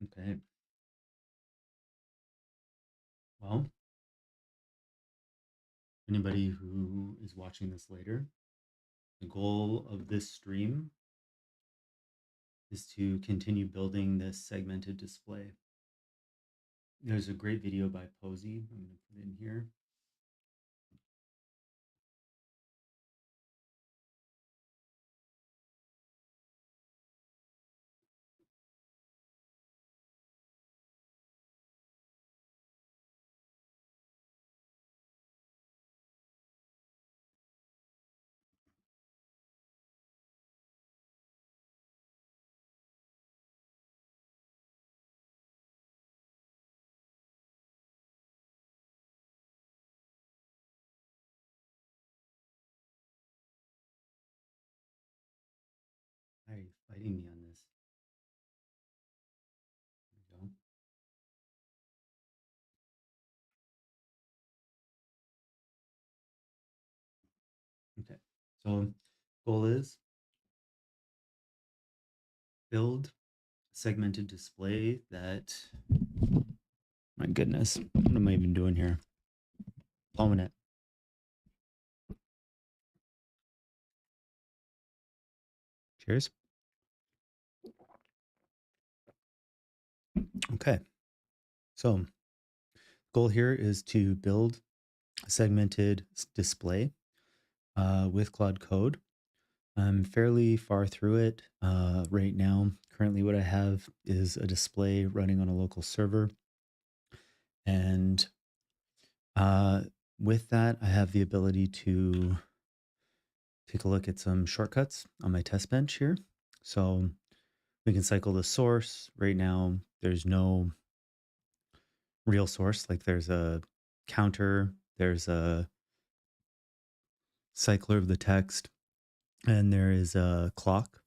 Okay. Well, anybody who is watching this later, the goal of this stream is to continue building this segmented display. There's a great video by Posey. I'm going to put it in here. Why are you fighting me on this? There we go. Okay. So goal is build a segmented display that, my goodness, what am I even doing here? Blowing it. Cheers. Okay. So goal here is to build a segmented display with Claude Code. I'm fairly far through it right now. Currently, what I have is a display running on a local server. And with that, I have the ability to take a look at some shortcuts on my test bench here. So we can cycle the source. Right now, there's no real source. Like there's a counter, there's a cycler of the text, and there is a clock.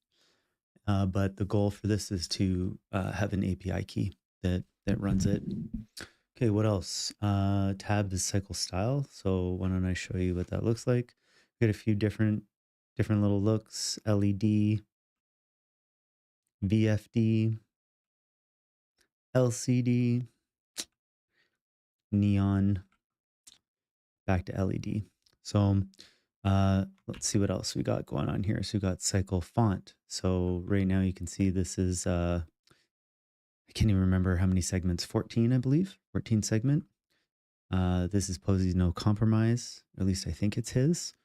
But the goal for this is to have an API key that runs it. Okay, what else? Tab is cycle style. So why don't I show you what that looks like? We got a few different little looks: LED, VFD, LCD, neon, back to LED. So let's see what else we got going on here. So we got cycle font. So right now you can see this is I can't even remember how many segments, 14, I believe, 14 segment. This is Posey's No Compromise, or at least I think it's his.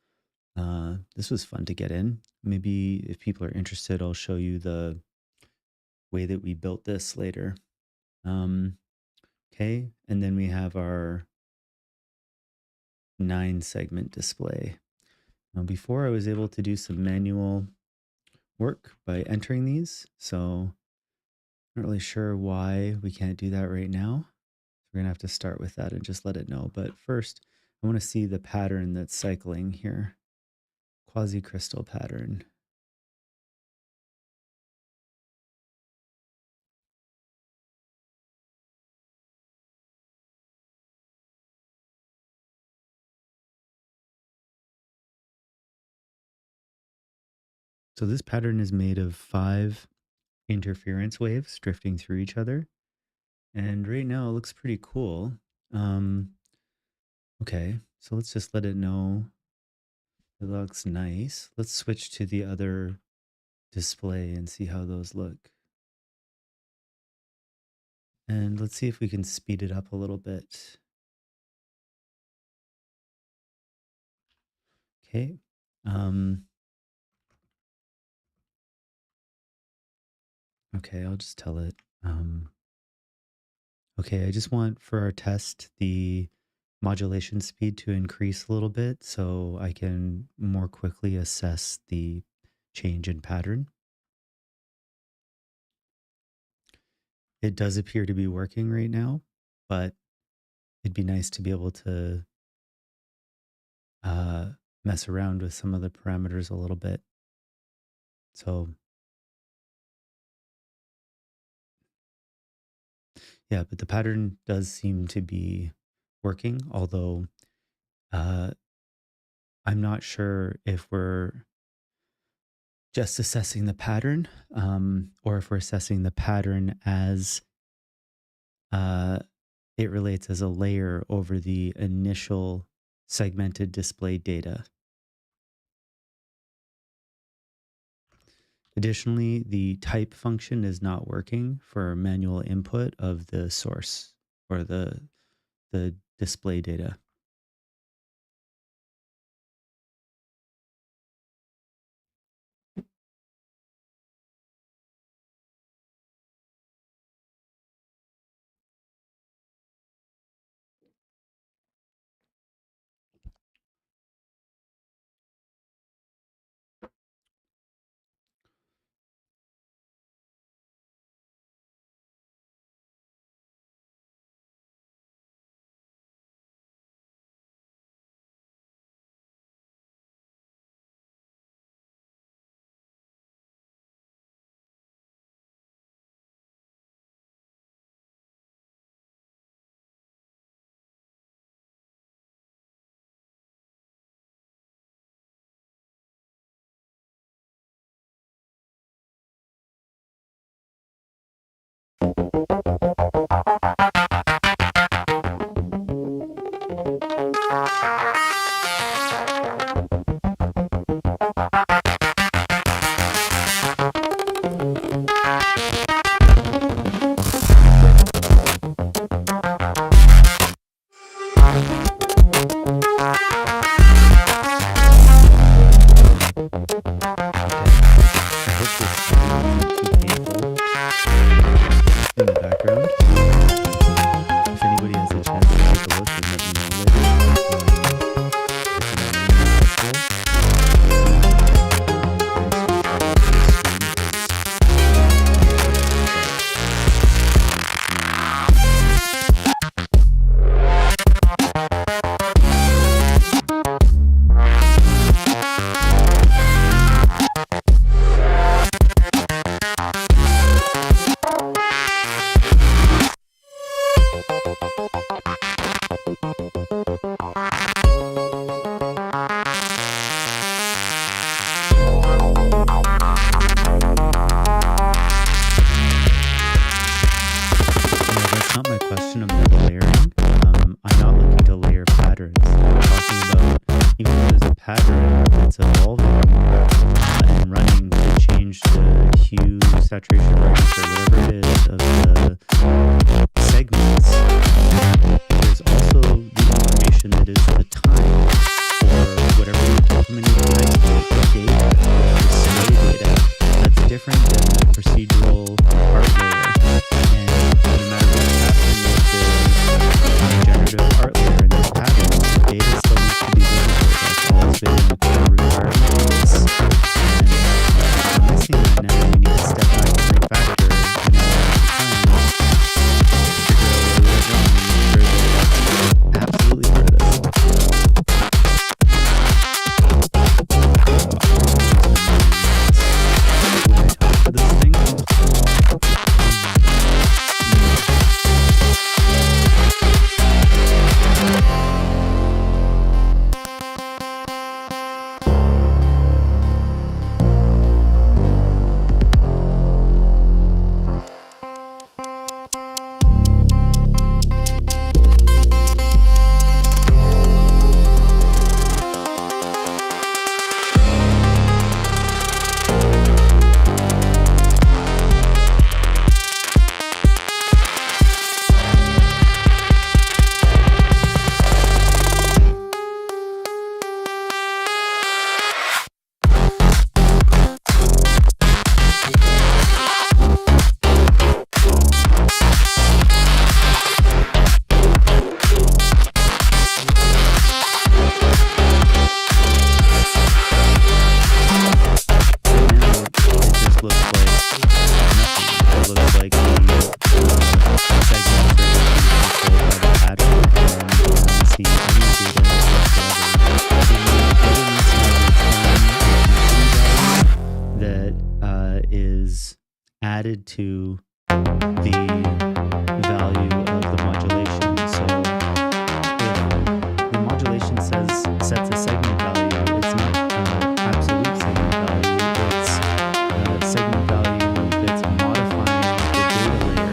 This was fun to get in. Maybe if people are interested, I'll show you the way that we built this later. Okay, and then we have our 9 segment display. Now, before I was able to do some manual work by entering these, so I'm not really sure why we can't do that right now. We're gonna have to start with that and just let it know. But first, I want to see the pattern that's cycling here. Quasi-crystal pattern. So this pattern is made of 5 interference waves drifting through each other. And right now it looks pretty cool. Okay, so let's just let it know it looks nice. Let's switch to the other display and see how those look. And let's see if we can speed it up a little bit. Okay. Okay, I'll just tell it. Okay, I just want for our test the modulation speed to increase a little bit so I can more quickly assess the change in pattern. It does appear to be working right now, but it'd be nice to be able to mess around with some of the parameters a little bit. So yeah, but the pattern does seem to be working, although I'm not sure if we're just assessing the pattern or if we're assessing the pattern as uh, it relates as a layer over the initial segmented display data. Additionally, the type function is not working for manual input of the source or the display data. In the background. If anybody has a chance to take a look and let me know that's not my question about layering. I'm not looking to layer patterns. I'm talking about even though there's a pattern that's evolving and running to change the hue, saturation, brightness, or whatever it is of the segments. There's also the information that is the time or whatever you manipulate the data, the display data. That's different than the procedural art layer. And no matter what's happening with the generative art layer and the pattern, the data still needs to be visible. That's always been a core requirement of this. And if we're missing that now, we need to step back and refactor and analyze the time to figure out where we went wrong and make sure that that's absolutely part of this. When I talk to this thing, added to the value of the modulation. So if the modulation sets a segment value, it's not absolute segment value. It's segment value that's modifying the data layer.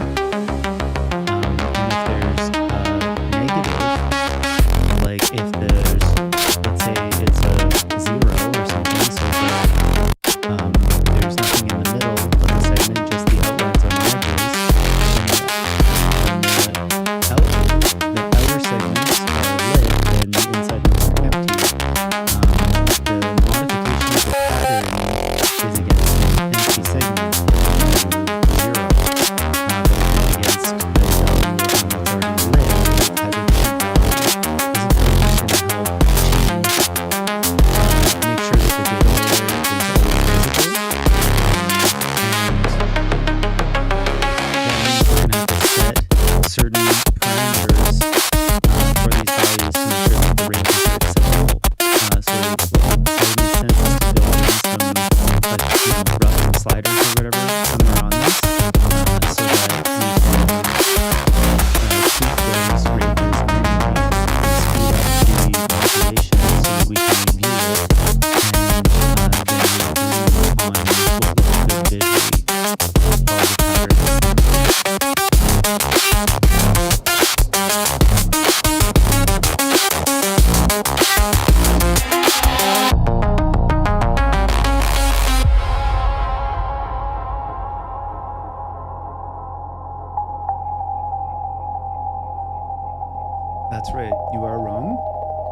That's right. You are wrong,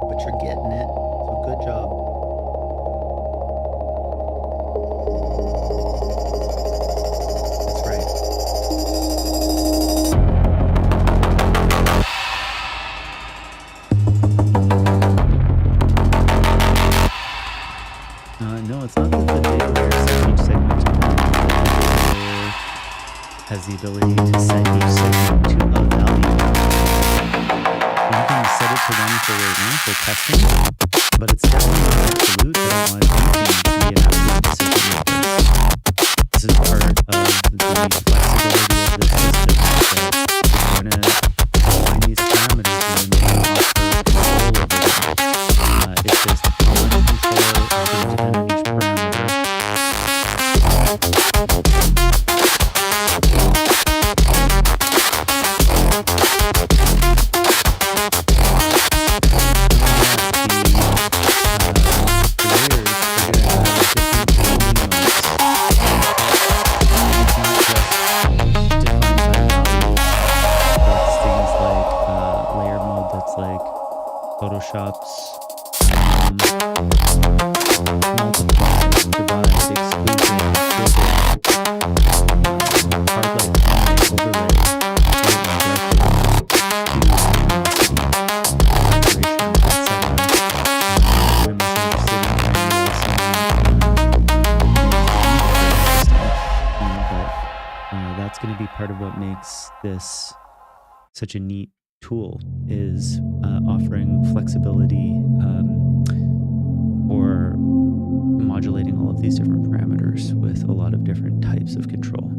but you're getting it. So good job. That's right. No, it's not that the data layer sets each segment to one. The layer has the ability to set each segment to a value. And you can set it to 1 for right now for testing, but it's definitely not absolute. I don't want anything to be an absolute decision maker. This is part of the flexibility of this system, that we're going to define these parameters and then offer control over them. It's just how much control is going to depend on each parameter. Photoshop's multiply, divide, exclusion, filter, hard light, overlay, that's going to be part of what makes this such a neat tool, is offering flexibility for modulating all of these different parameters with a lot of different types of control.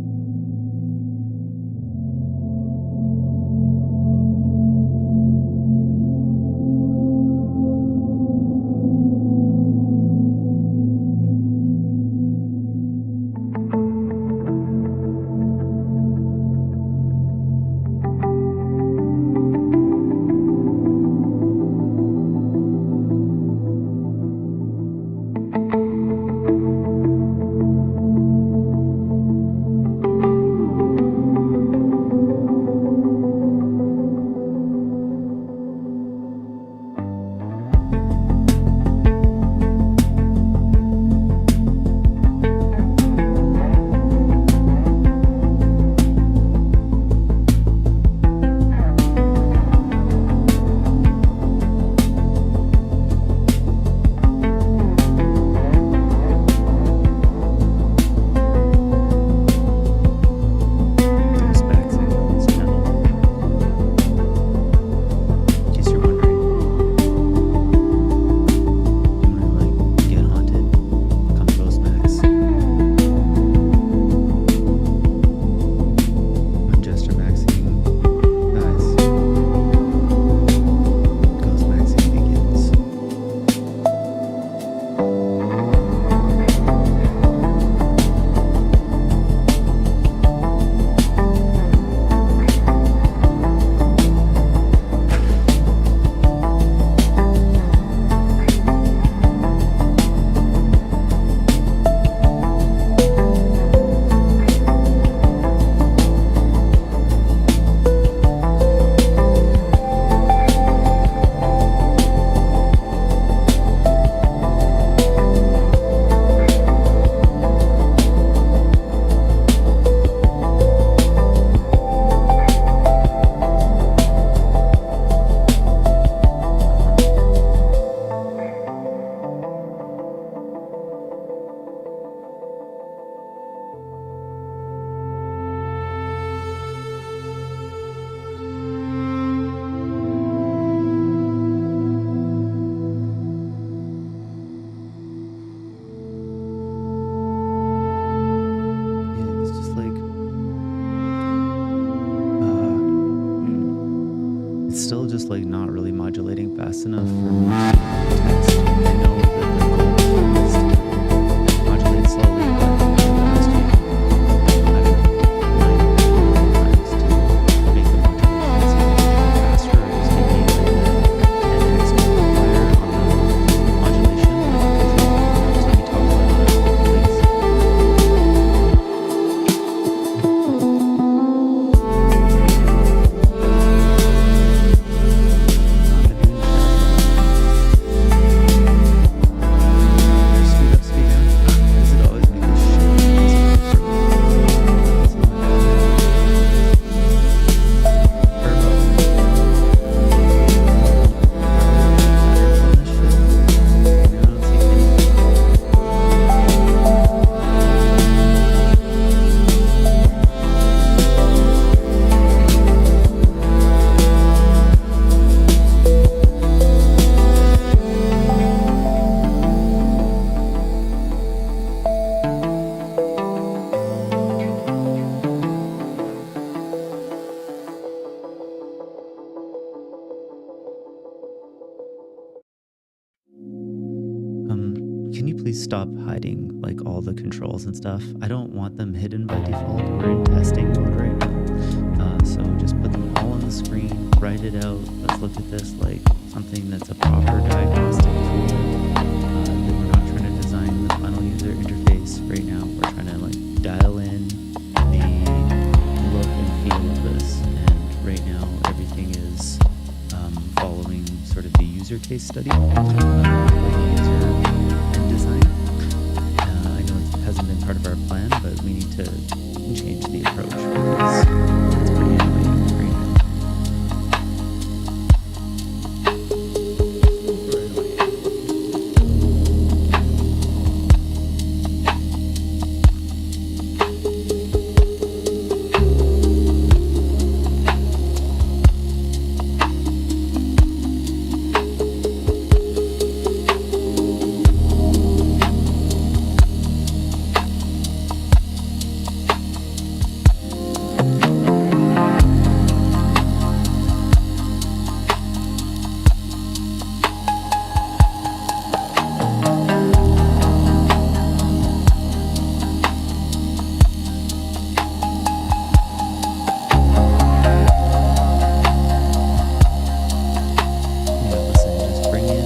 Still just like not really modulating fast enough for me to text. I know that the goal is to modulate slowly, but fast you I don't know, 9 times to make the modulation faster, or just maybe like an X multiplier on the modulation, like we talk about links. please stop hiding like all the controls and stuff. I don't want them hidden by default. We're in testing mode right now. So just put them all on the screen, write it out. Let's look at this like something that's a proper diagnostic tool. We're not trying to design the final user interface right now. We're trying to like dial in the look and feel of this. And right now everything is following sort of the user case study for the user and design. I know it hasn't been part of our plan, but we need to change the approach because it's pretty annoying right now. Yeah, listen, just bring in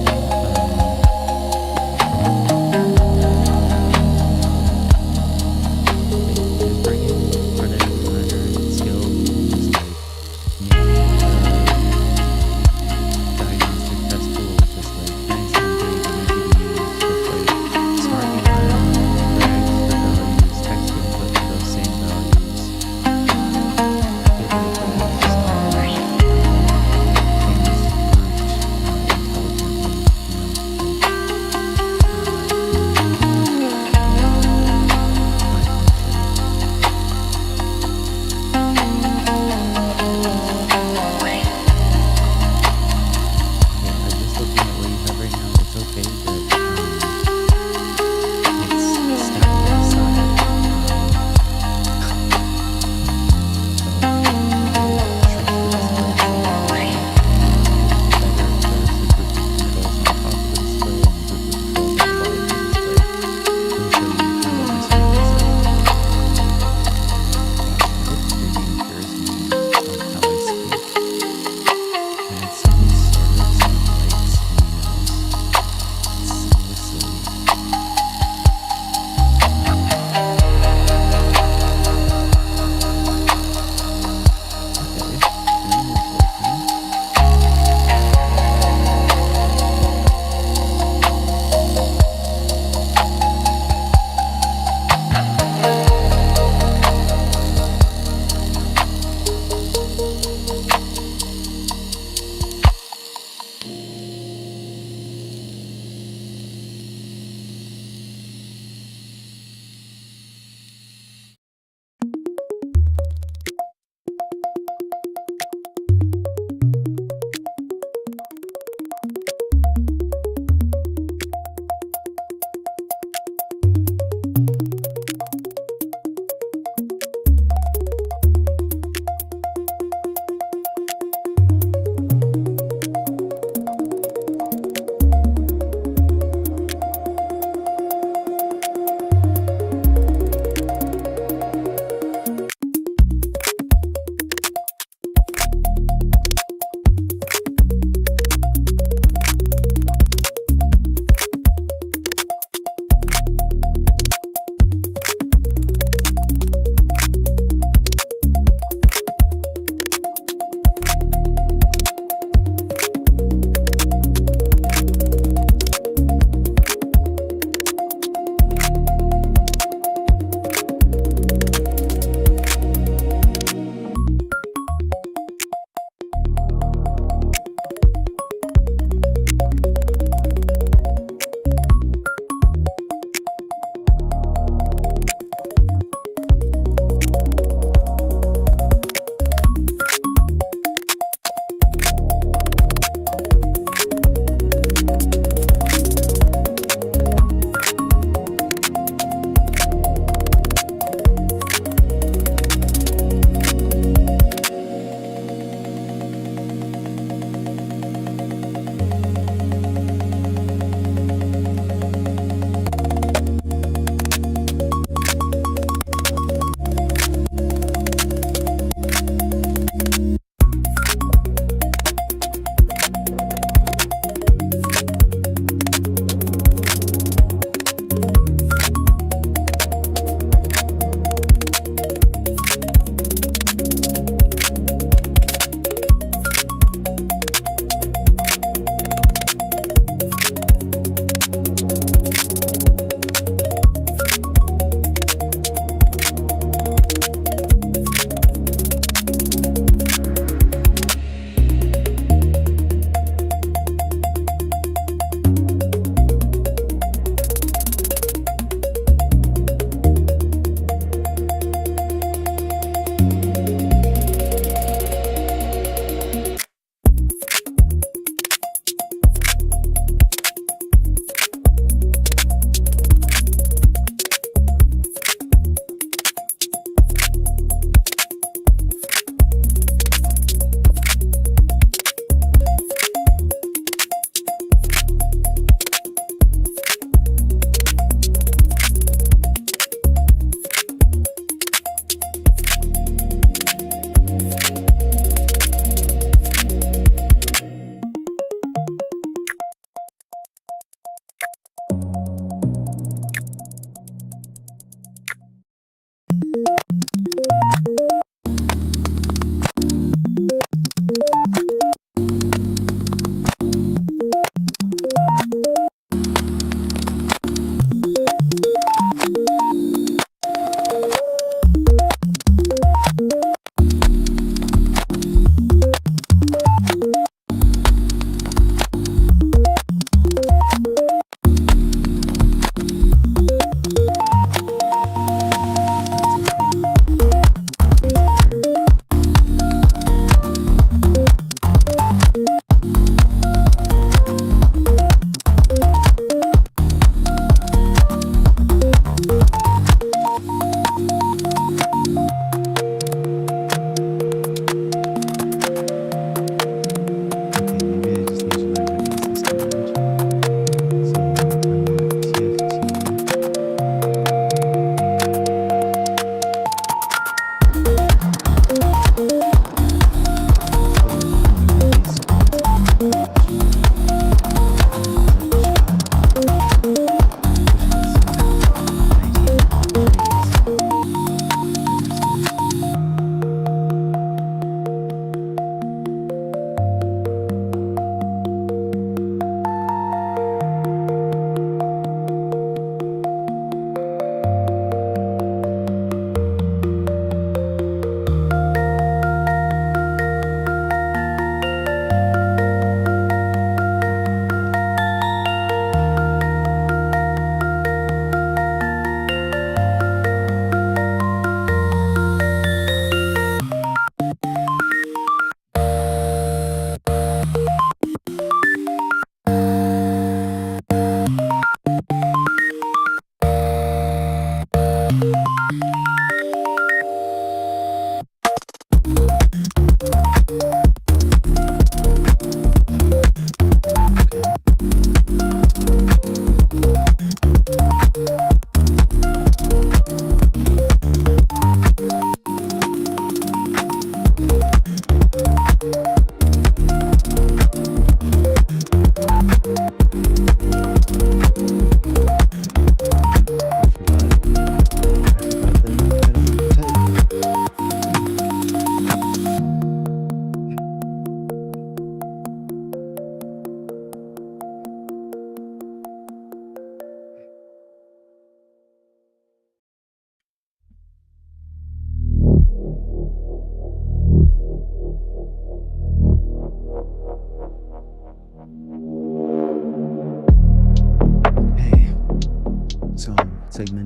just bring in front-end designer skill, just like make diagnostic test tool just like nice and big and easy to use with like smart UI, drags for values, text input for those same values. Get rid of those things grouped Yeah, I'm just looking at what you have right now. It's okay, but it's stacked to the side. So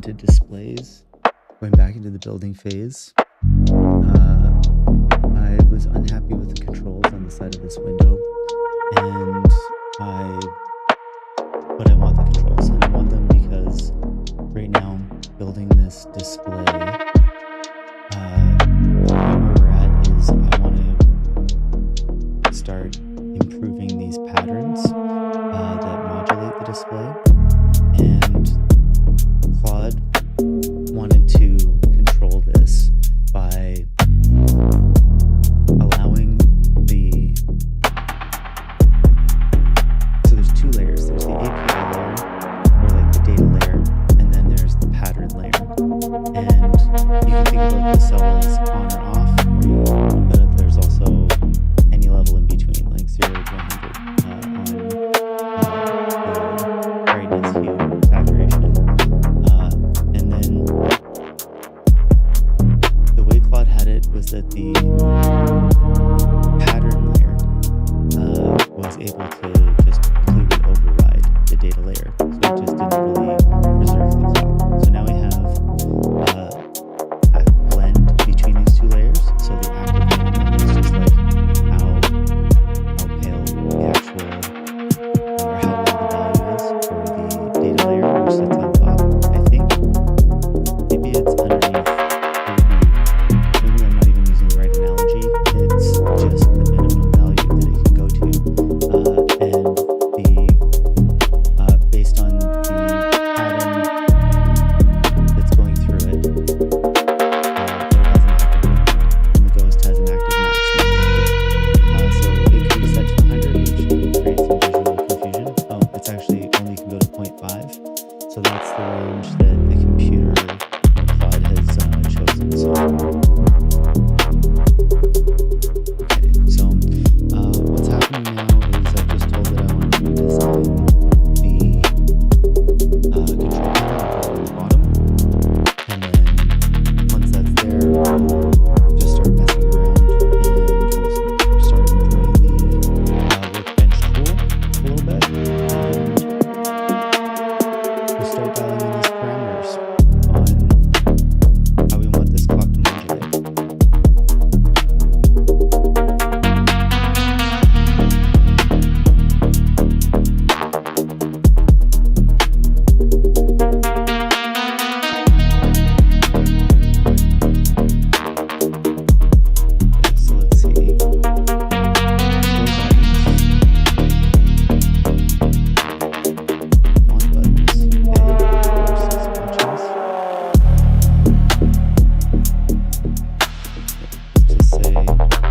into displays, going back into the building phase, I was unhappy with the controls on the side of this window, and but I want the controls, and I want them because right now building this display, where we're at is I want to start improving these patterns that modulate the display, and Claude wanted to control this by allowing so there's two layers. There's the API layer, or like the data layer, and then there's the pattern layer. And you can think about the cell as on or off, but there's also any level in between, like 0 to 100 on the brightness, hue, saturation. And then the way Claude had it was that the pattern layer was able to just completely override the data layer. So it just didn't really preserve the clock. So now we have a blend between these two layers. So the active layer is just like how pale the actual, or how low the value is for the data layer, which sits on top. I think maybe it's underneath. Maybe I'm not even using the right analogy. It's just the minimum value that it can go to, and based on the pattern that's going through it, it has an active minimum, and the ghost has an active maximum. So it can be set to 100, which creates some visual confusion. Oh, it's actually only can go to 0.5. So that's the range that the computer Claude has chosen. So, okay, so what's happening now is I've just told it I want to redesign the control panel on the bottom, and then once that's there, we'll just start messing around, and we'll start improving the workbench tool a little bit, and we'll start dialing in these parameters on how we want this clock to modulate. So let's see. Four buttons. On buttons. Okay, versus buttons. Let's just say source.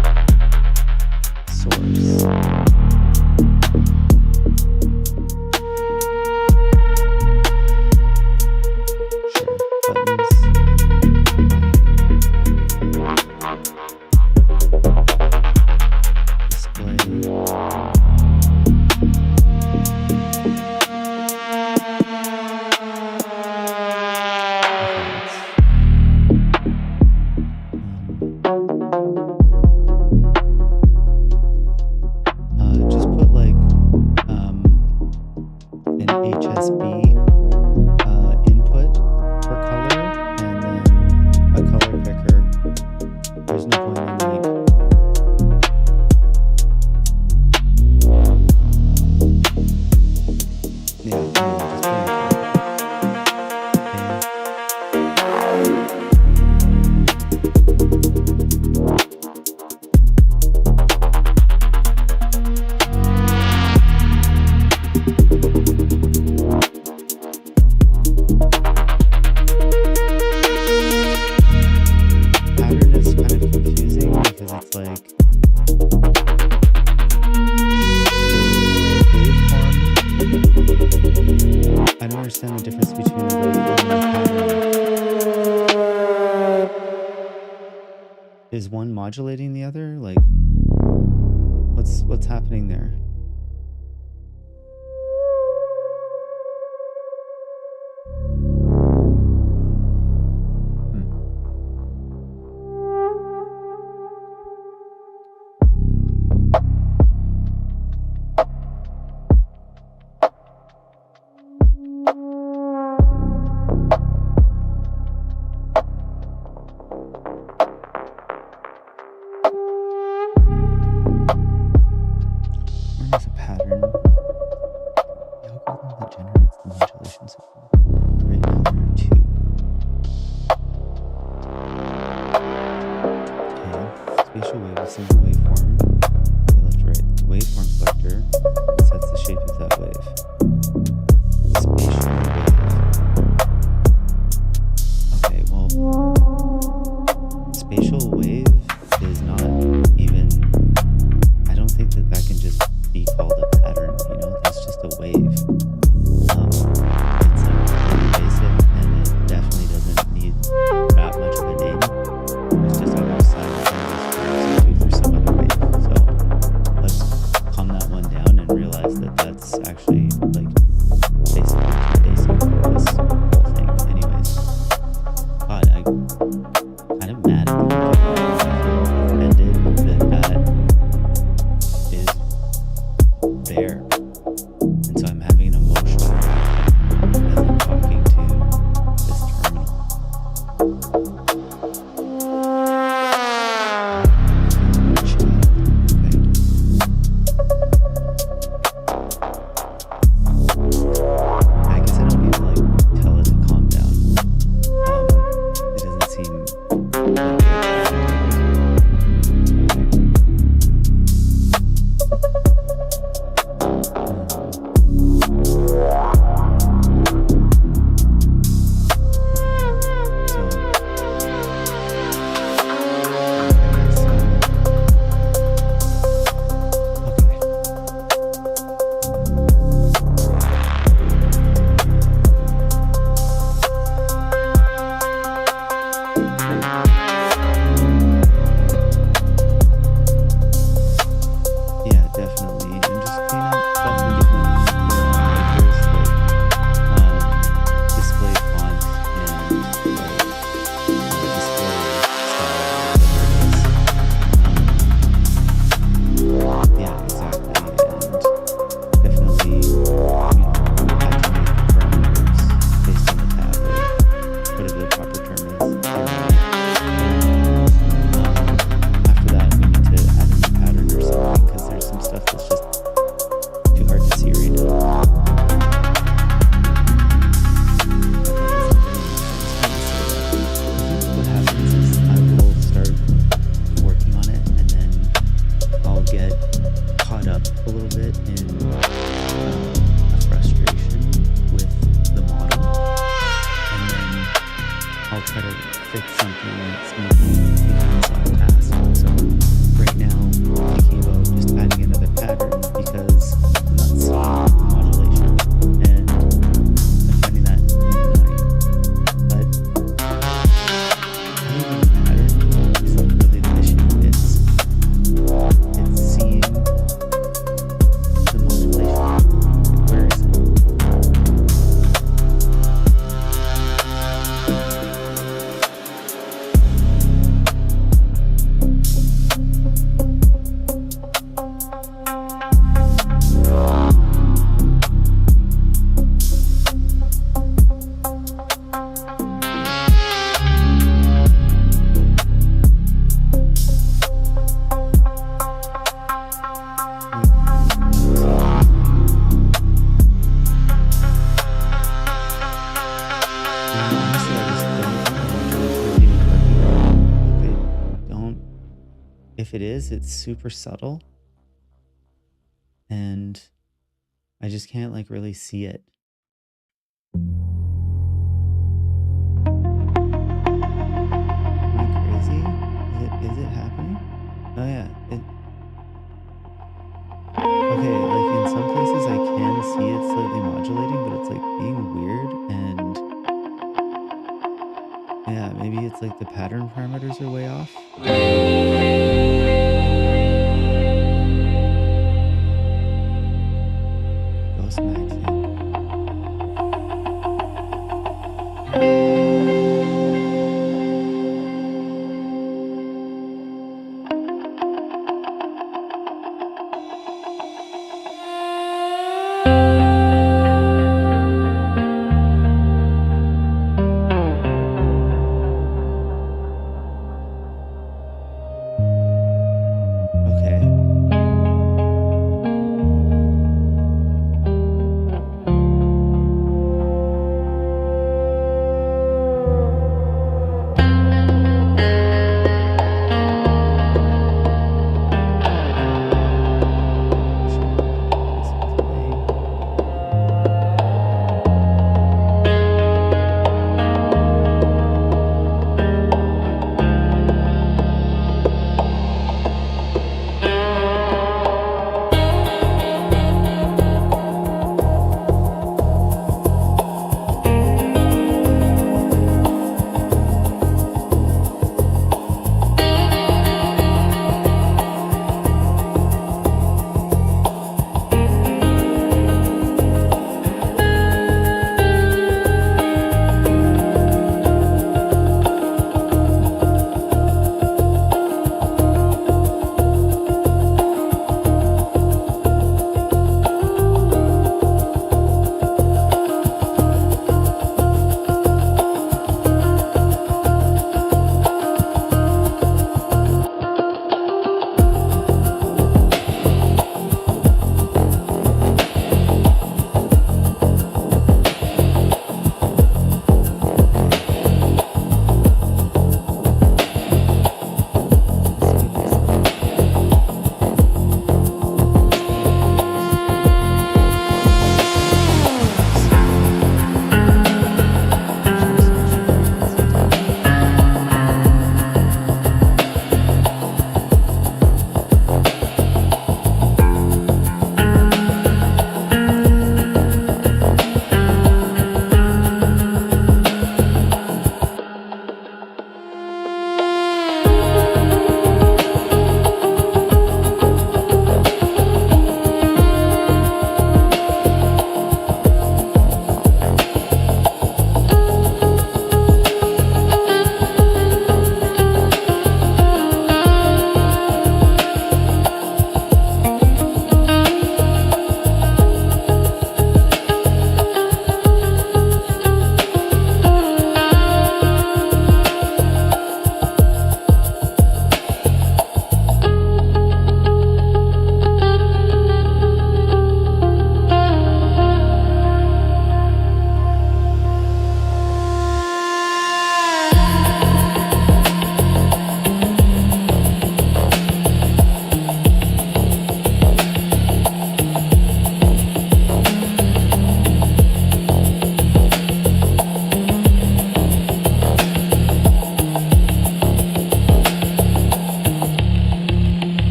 Sure, buttons. Display. Just put like an HSB input for color, and then a color picker. There's no point in like yeah, just put in a color pattern is kind of confusing because it's like waveform. I don't understand the difference between the waveform and the pattern. Is one modulating the other? Like, what's happening there? is a pattern. The algorithm that generates the modulation signal. Right now there are two. Okay, spatial wave, a single waveform. Okay, left to right. The waveform selector sets the shape of that wave. Spatial wave. Okay, well, spatial wave is not even, I don't think that that can just be called a pattern, you know, that's just a wave. It's like pretty basic and it definitely doesn't need that much of a name. It's just on the side of things for some other wave. So let's calm that one down and realize that that's actually like basically too basic for this whole thing. Anyways, God, I'm kind of mad at the computer. I feel offended that is there. And so I'm having an emotional reaction as I'm talking to this terminal. I guess I don't need to like tell it to calm down. It doesn't seem like yeah, definitely. And just clean up stuff and get them markers like display font and like display style or whatever it is. Yeah, exactly. And definitely, you know, activate parameters based on the tab or whatever the proper term is. After that, we need to add a new pattern or something because there's some stuff that's just too hard to see right now. What happens is I will start working on it and then I'll get caught up a little bit in a frustration with the model and then I'll try to fix something that's maybe becomes a task. So right now I'm thinking about just adding another pattern because I'm not seeing modulation and I'm finding that annoying. But having a pattern isn't really the issue. It's seeing the modulation. Where is it? Honestly, I just don't think the modulation is even working right now. Like, I don't. If it is, it's super subtle, and I just can't like really see it. Am I crazy? Is it happening? Oh yeah. Okay, like in some places I can see it slightly modulating, but it's like being weird and yeah, maybe it's like the pattern parameters are way off. Ghost maxing.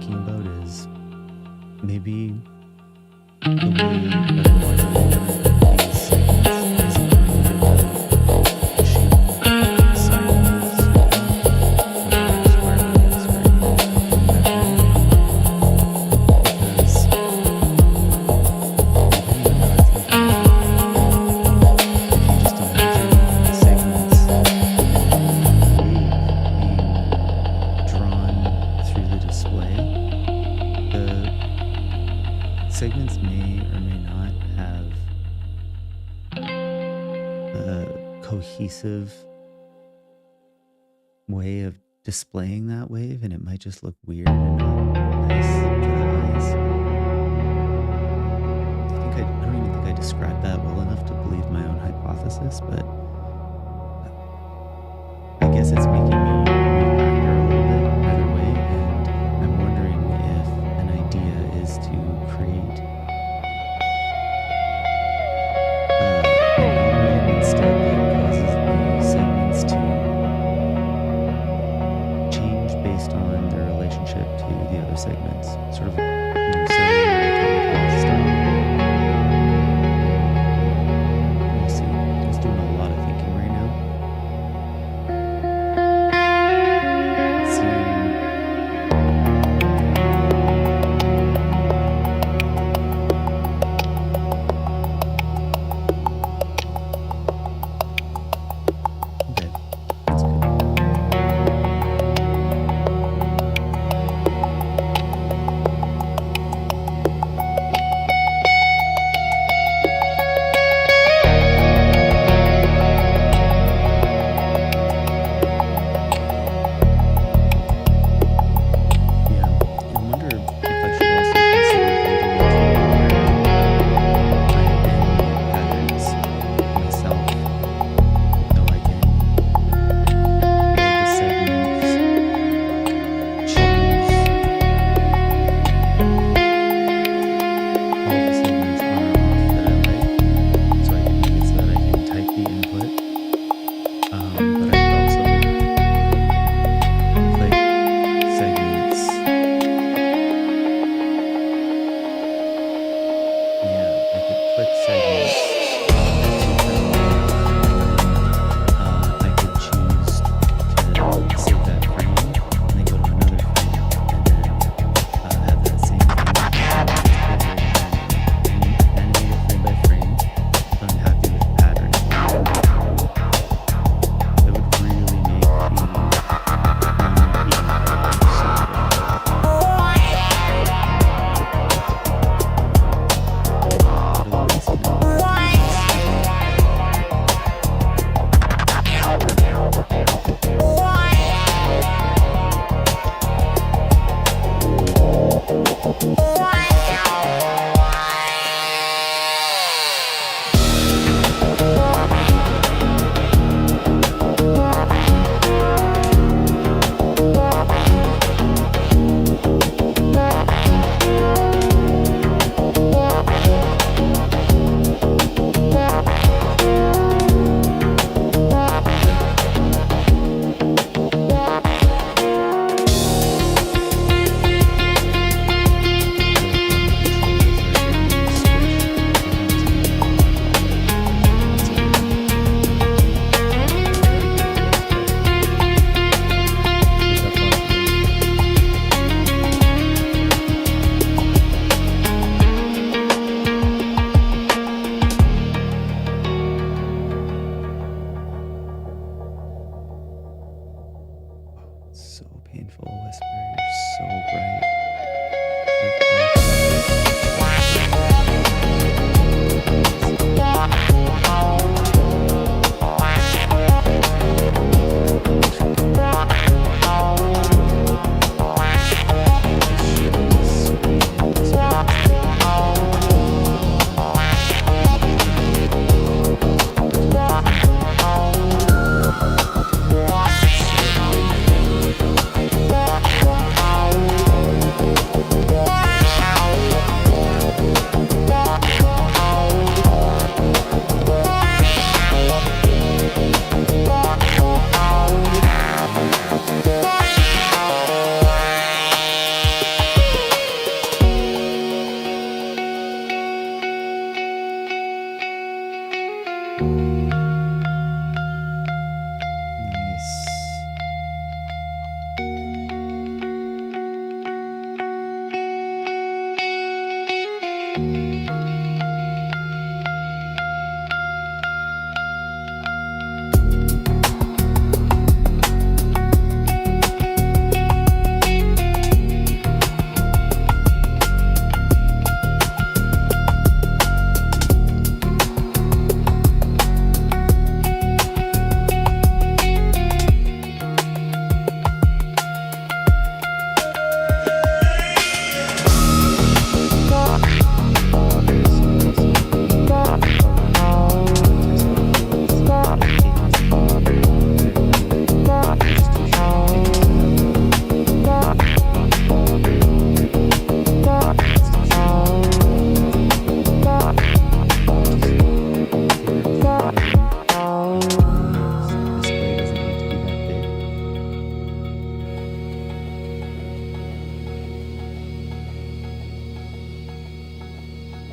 thinking about is maybe the way of modeling these segments isn't really about the shape of sine waves or square waves or anything that way. Because maybe another thinking if you just imagine the segments and the wave being drawn through the display, the segments may or may not have a cohesive way of displaying that wave, and it might just look weird and not nice to the eyes. I don't even think I described that well enough to believe my own hypothesis, but I guess it's making me refactor a little bit either way, and I'm wondering if an idea is to create an algorithm instead that causes the segments to change based on their relationship to the other segments, sort of cellular atomic style. We'll see. Just doing a lot of thinking right now. Seeing okay, that's good.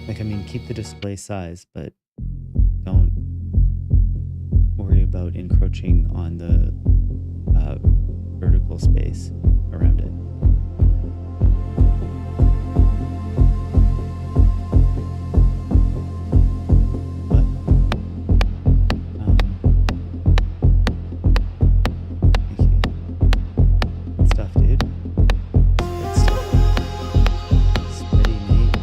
Like, I mean, keep the display size, but don't worry about encroaching on the vertical space around it. But, thank you. Good stuff, dude. Good stuff. Spready Nate.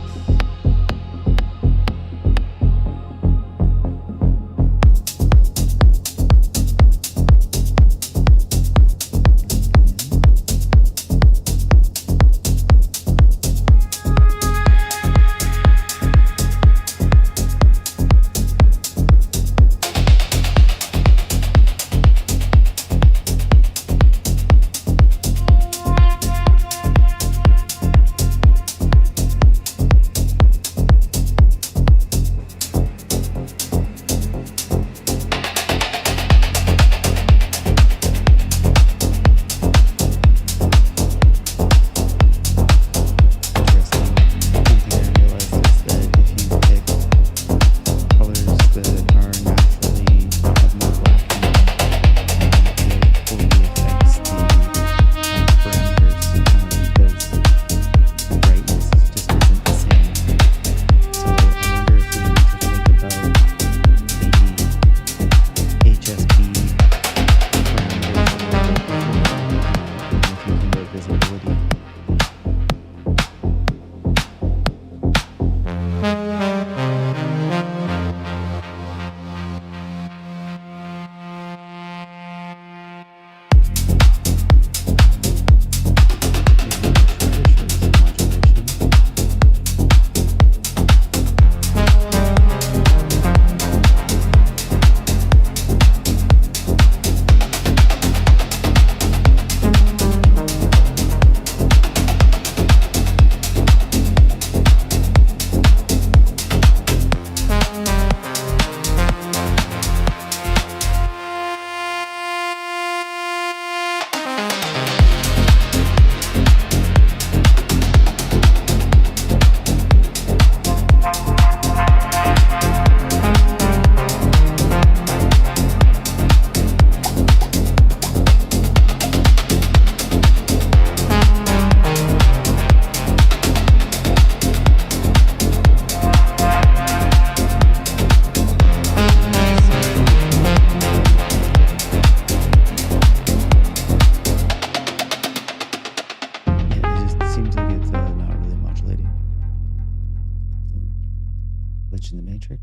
Glitch in the Matrix.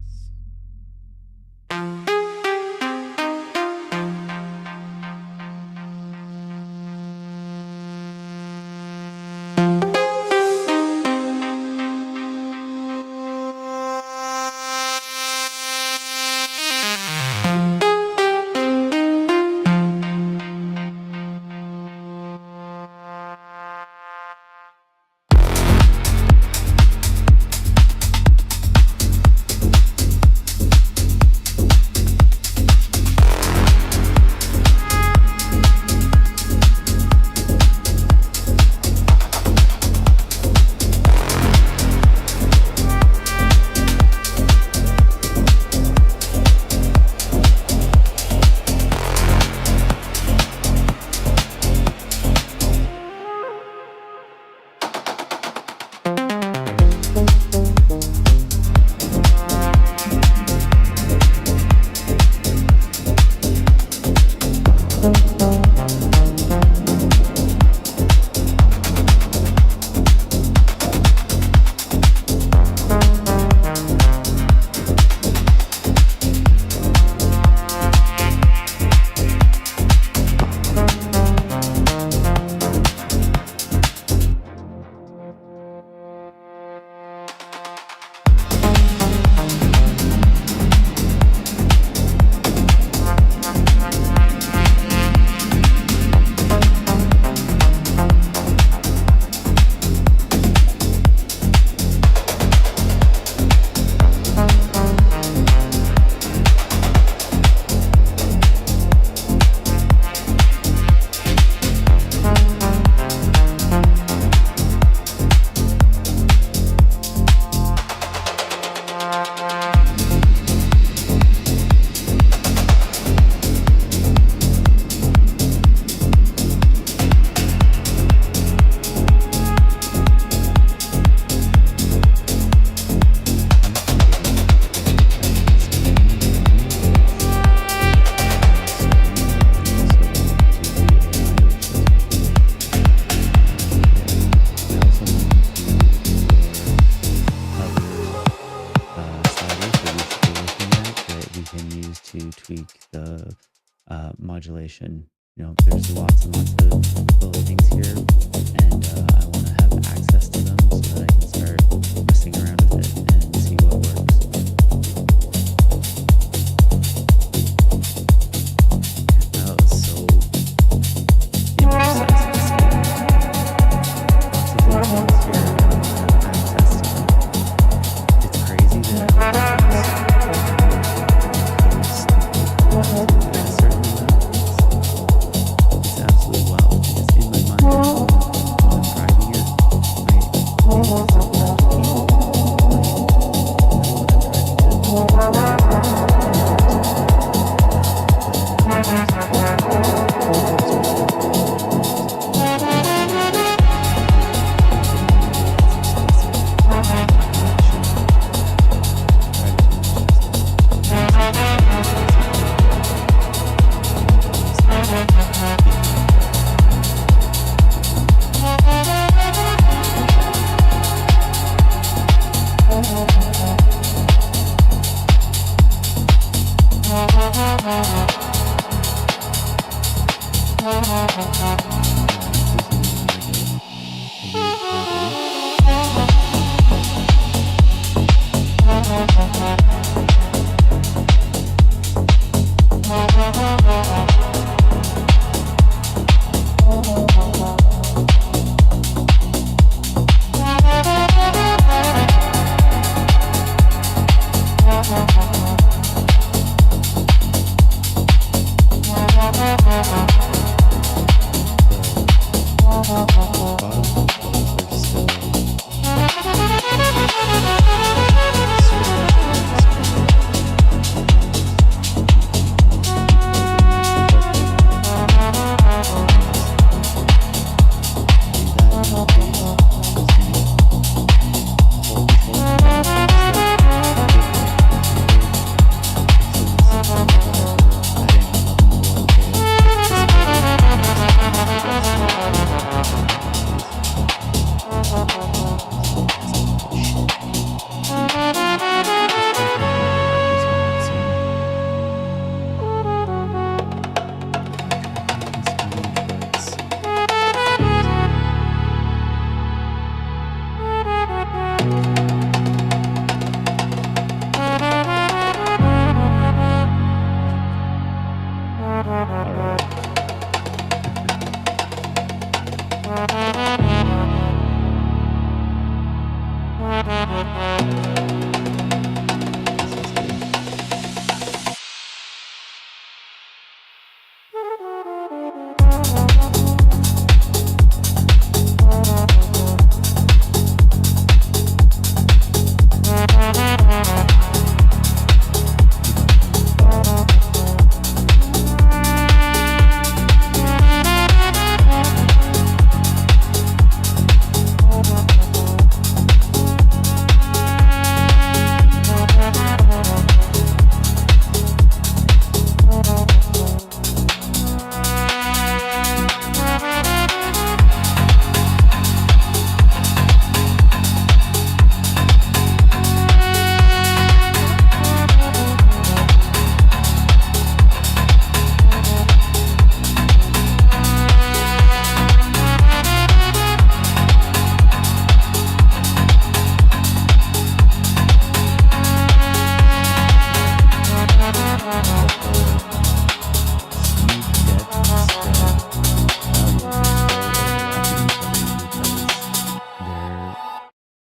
modulation. There's lots and lots of little things here, and I want to have access to them so that I can start messing around with it and see what works. That was so imprecise and slow. Lots of little things here, and I want to have access to them. It's crazy that I can it's absolutely wild because in my mind, when I'm driving it, my brain is so loud. I know what I'm driving to.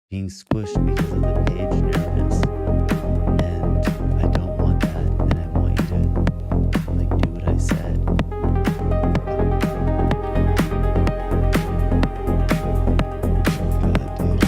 Being squished because of the page narrowness, and I don't want that, and I want you to do what I said. God, dude.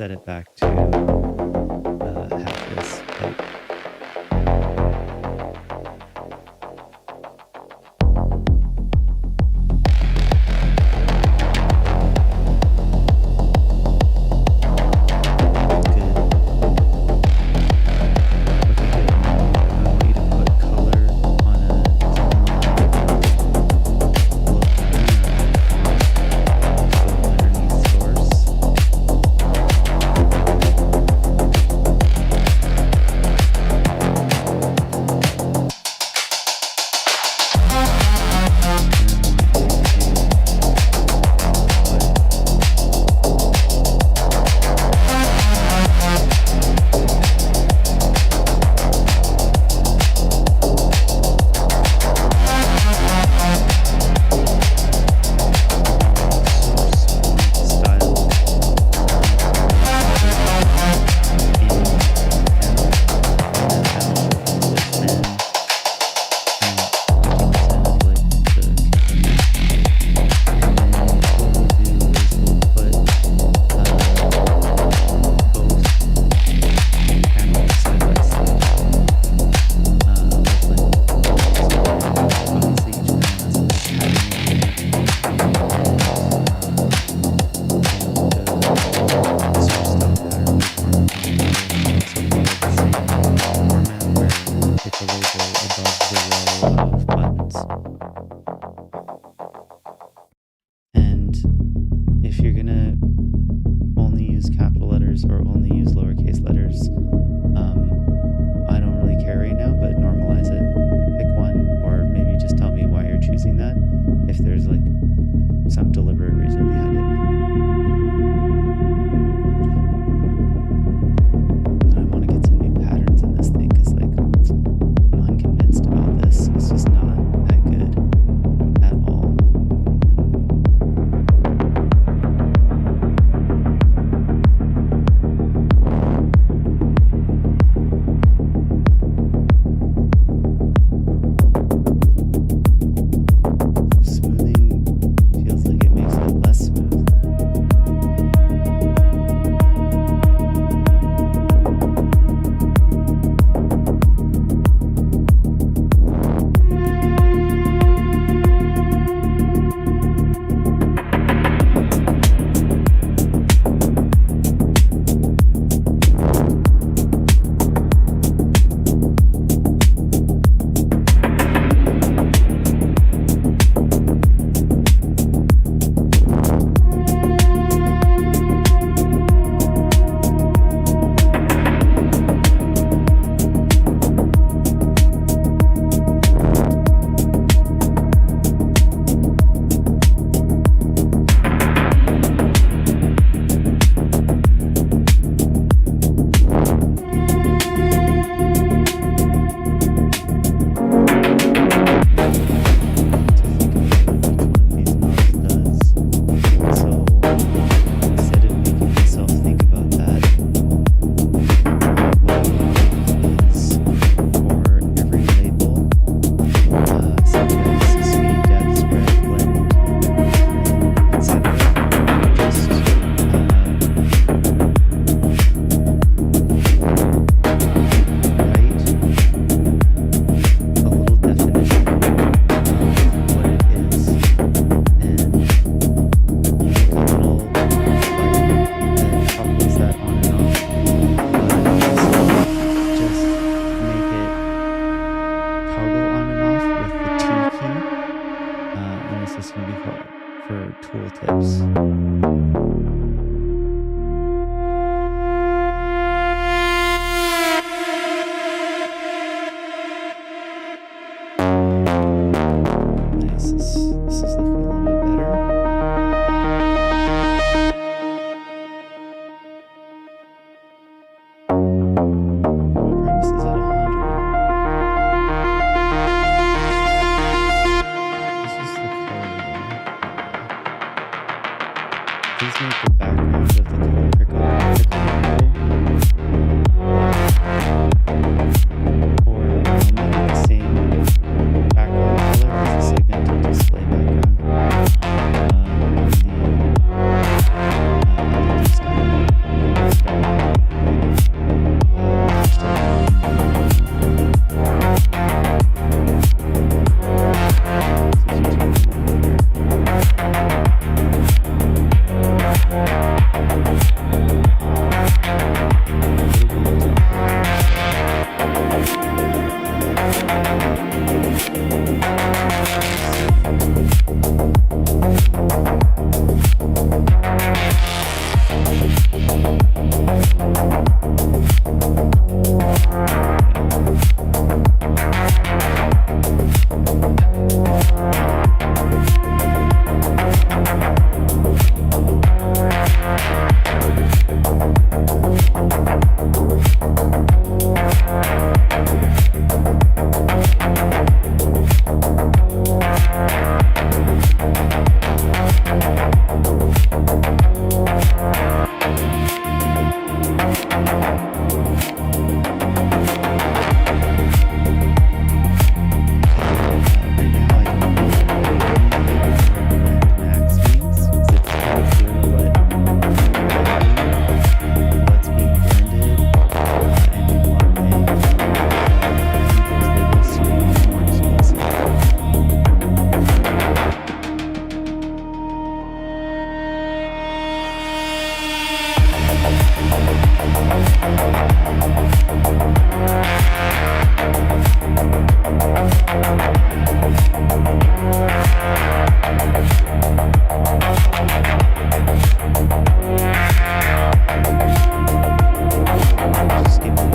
set it back to have this type. And if you're gonna only use capital letters or only use lowercase letters, I don't really care right now, but normalize it. Pick one, or maybe just tell me why you're choosing that, if there's like some deliberate reason behind it. I want to get some new patterns in this thing because like I'm unconvinced about this. It's just not that good at all. Right now I don't know what blend max means, 'cause it's unclear what's being blended, and in what way. I need those labels to be more explicit. Just give me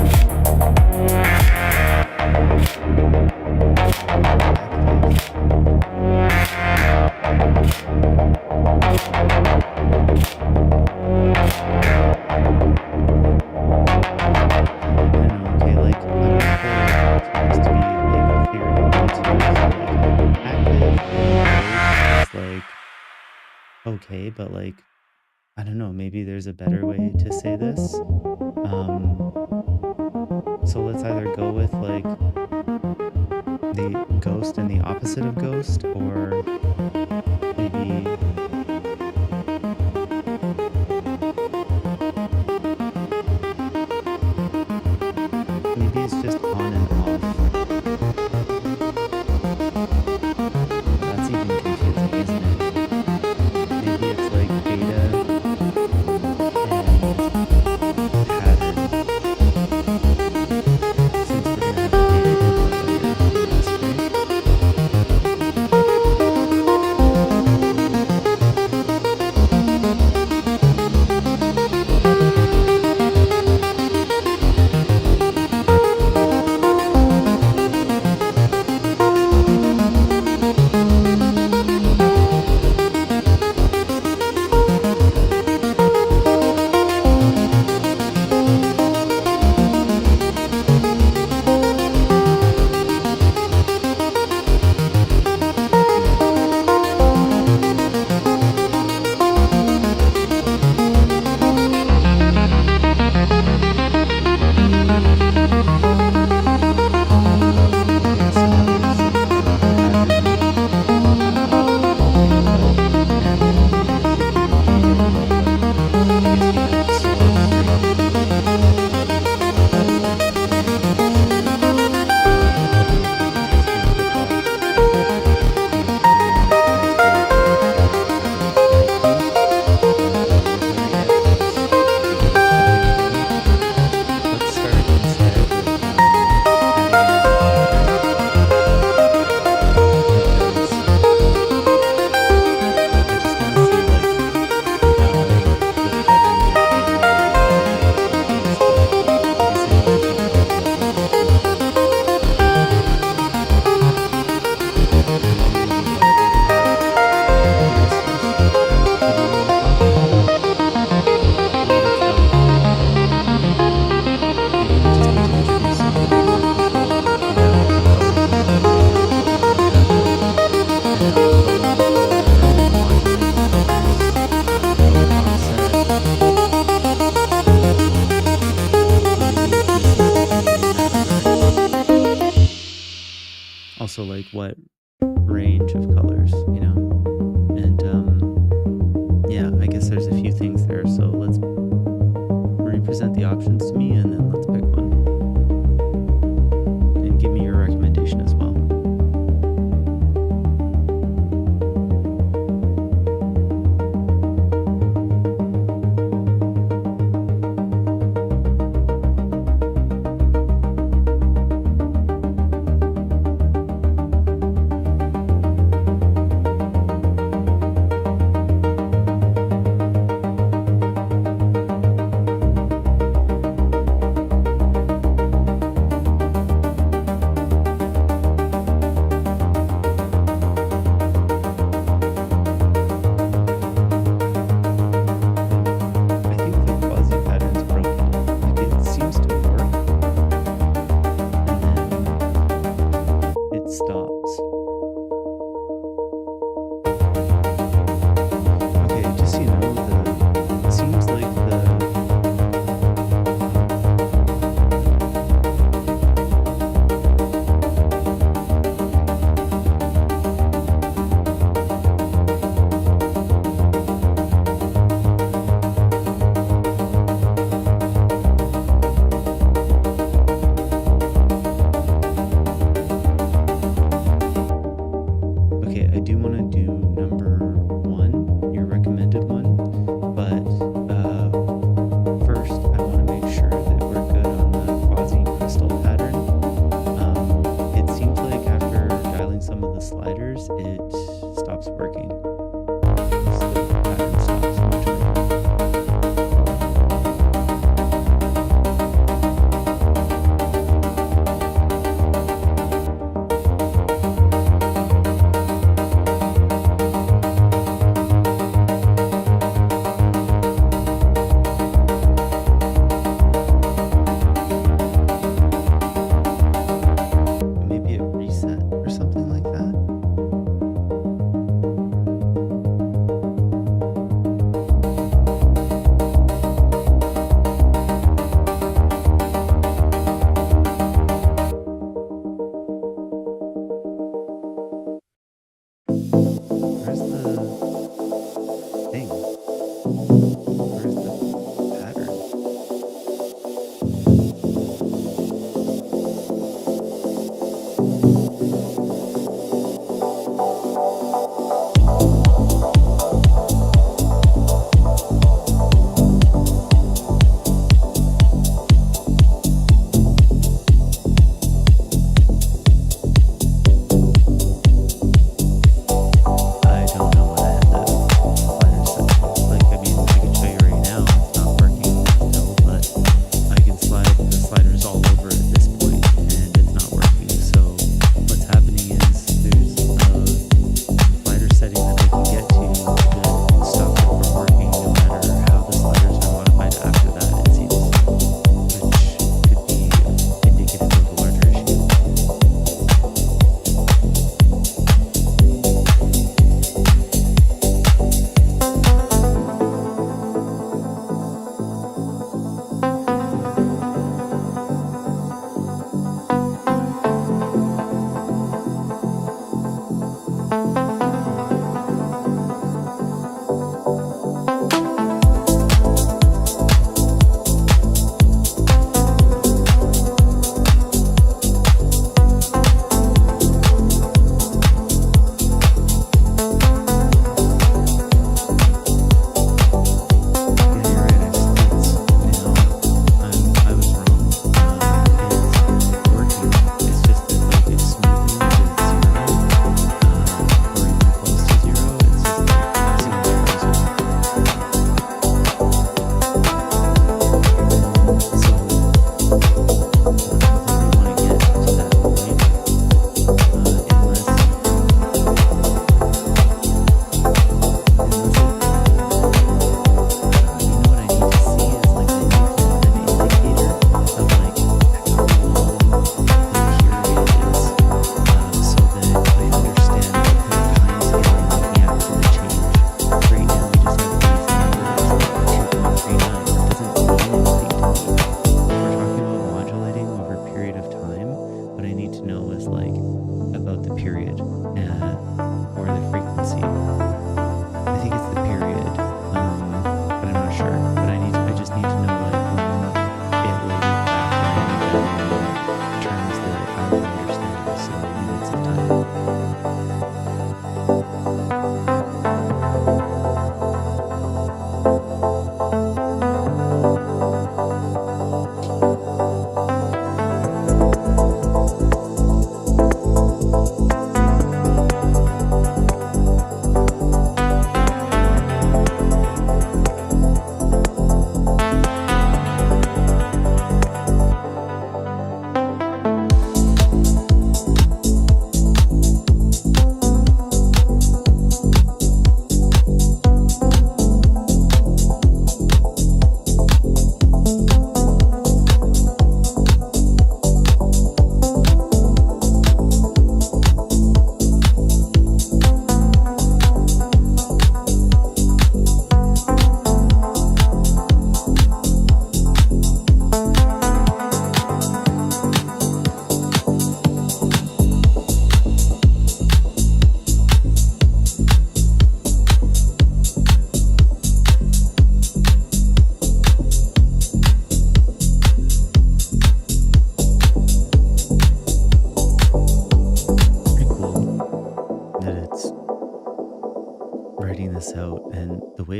okay, like I'm not supposed to be like clear and into so like active and like okay, but like I don't know, maybe there's a better way to say this. So let's either go with like the ghost and the opposite of ghost, or maybe maybe it's just on and off. That's even confusing, isn't it? Maybe it's like beta and pattern, since we're gonna have a beta demo later in this, right? Okay, so obviously pattern, and then I guess we have the source, let's start instead with adding also like what range of colors, and yeah, I guess there's a few things there, so let's represent the options to me and then let's pick one and give me your recommendation as well.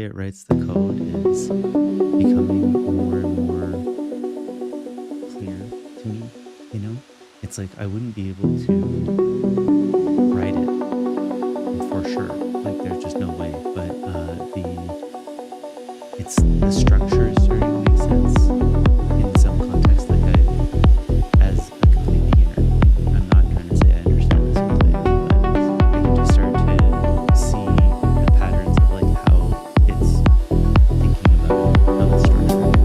it writes the code is becoming more and more clear to me, you know? It's like I wouldn't be able to write it for sure. Like there's just no way. But the structure is starting to make sense in some context. Like as a complete beginner, I'm not trying to say I understand this completely, but I can just start to see the patterns of like how it's thinking about how it's structured.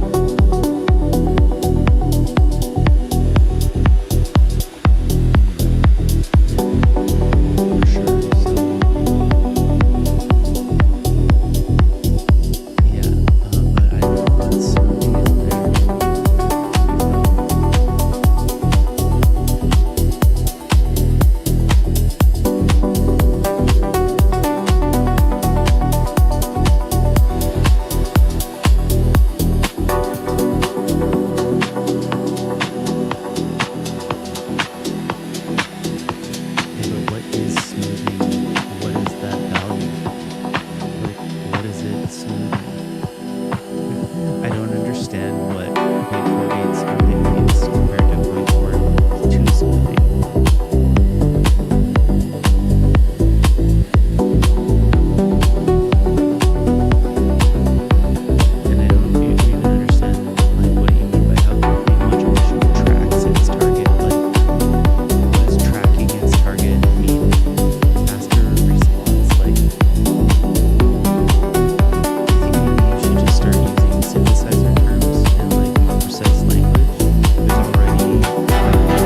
For sure. So yeah, but I think that's something is yeah, but what is smoothing? What is that value? Like, what is it smoothing? I don't understand what 0.48 smoothing means compared to 0.42 smoothing. And I don't even understand like what you mean by how complete modulation tracks its target. Like, what does tracking its target mean? Faster response? Like, I think maybe you should just start using synthesizer terms and like more precise language. There's already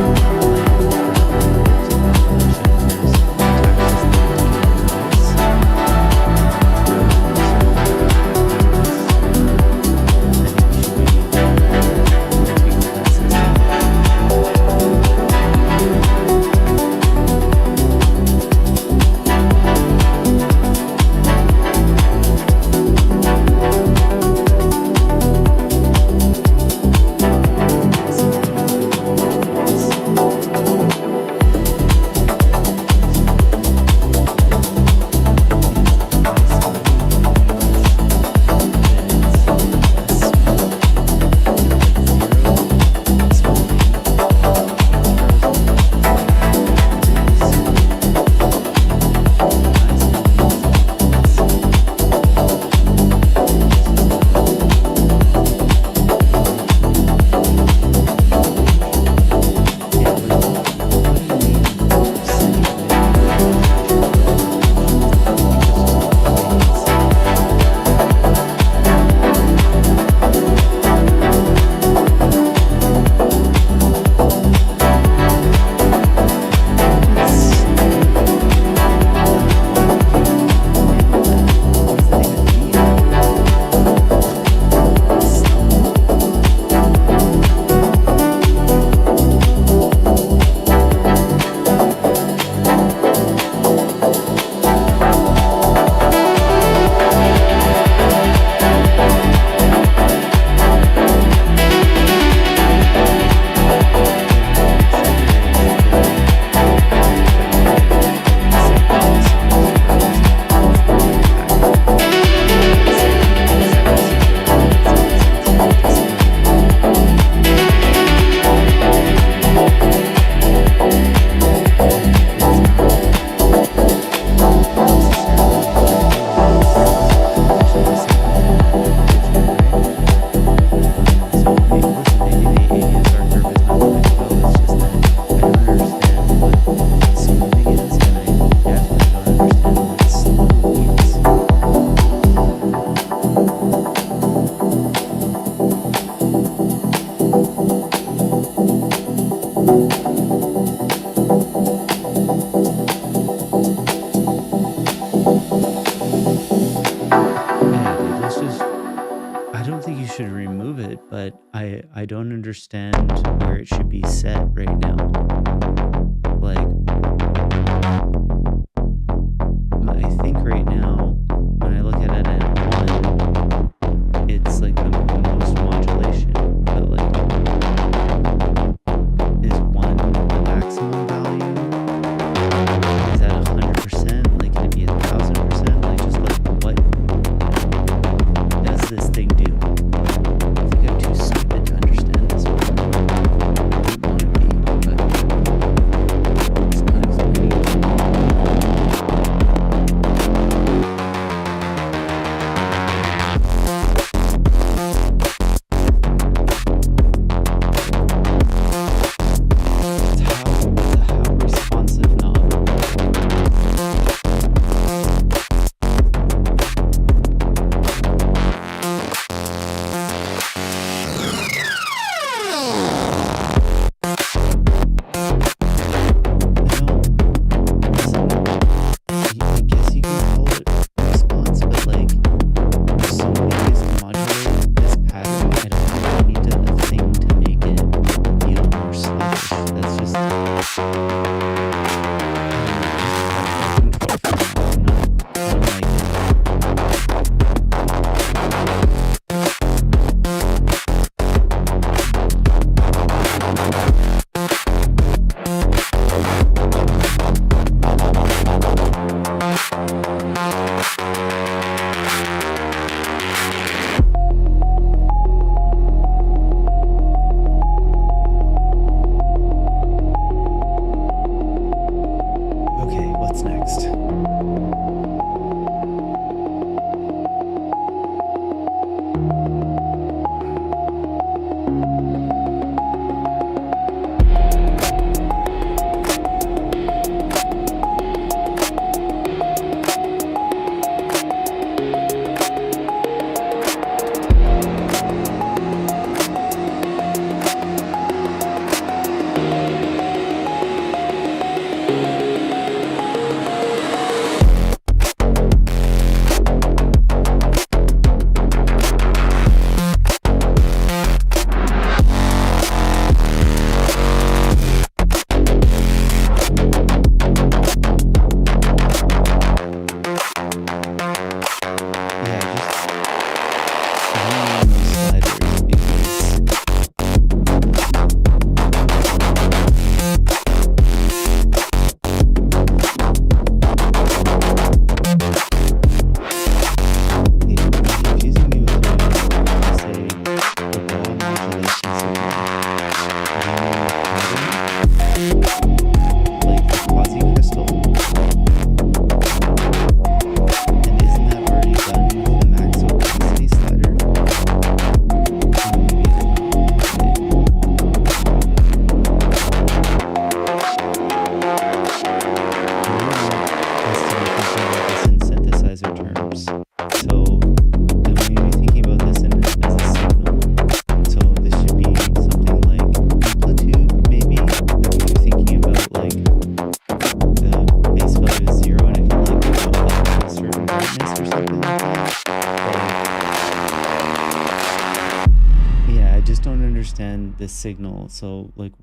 should remove it, but I don't understand where it should be set right now. Like, I think right now, when I look at it at 1, it's like the most modulation, but like, is 1 the maximum value? Is that 100%? Like, can it be 1,000%? Like, just like what understand this signal. So like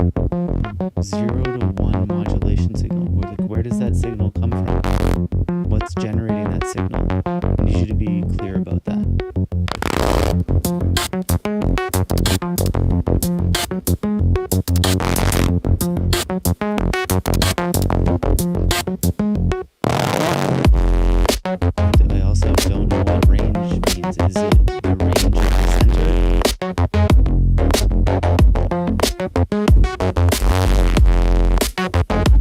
0 to 1 modulation signal. Where does that signal come from? What's generating that signal? I need you to be clear about that. I also don't know what range means. Is it the range of the center?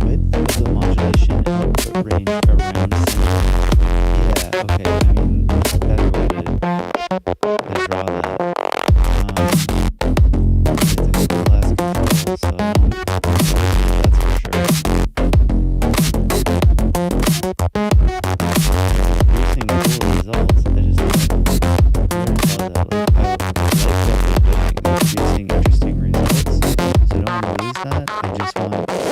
Width of the modulation output range around center. Yeah, okay. I mean, that's a better way to draw that. It's a class control, so that's for sure. Producing cool results. I just learned about that, like how what they're doing. They're producing interesting results. So I don't want to lose that. I just want to be better.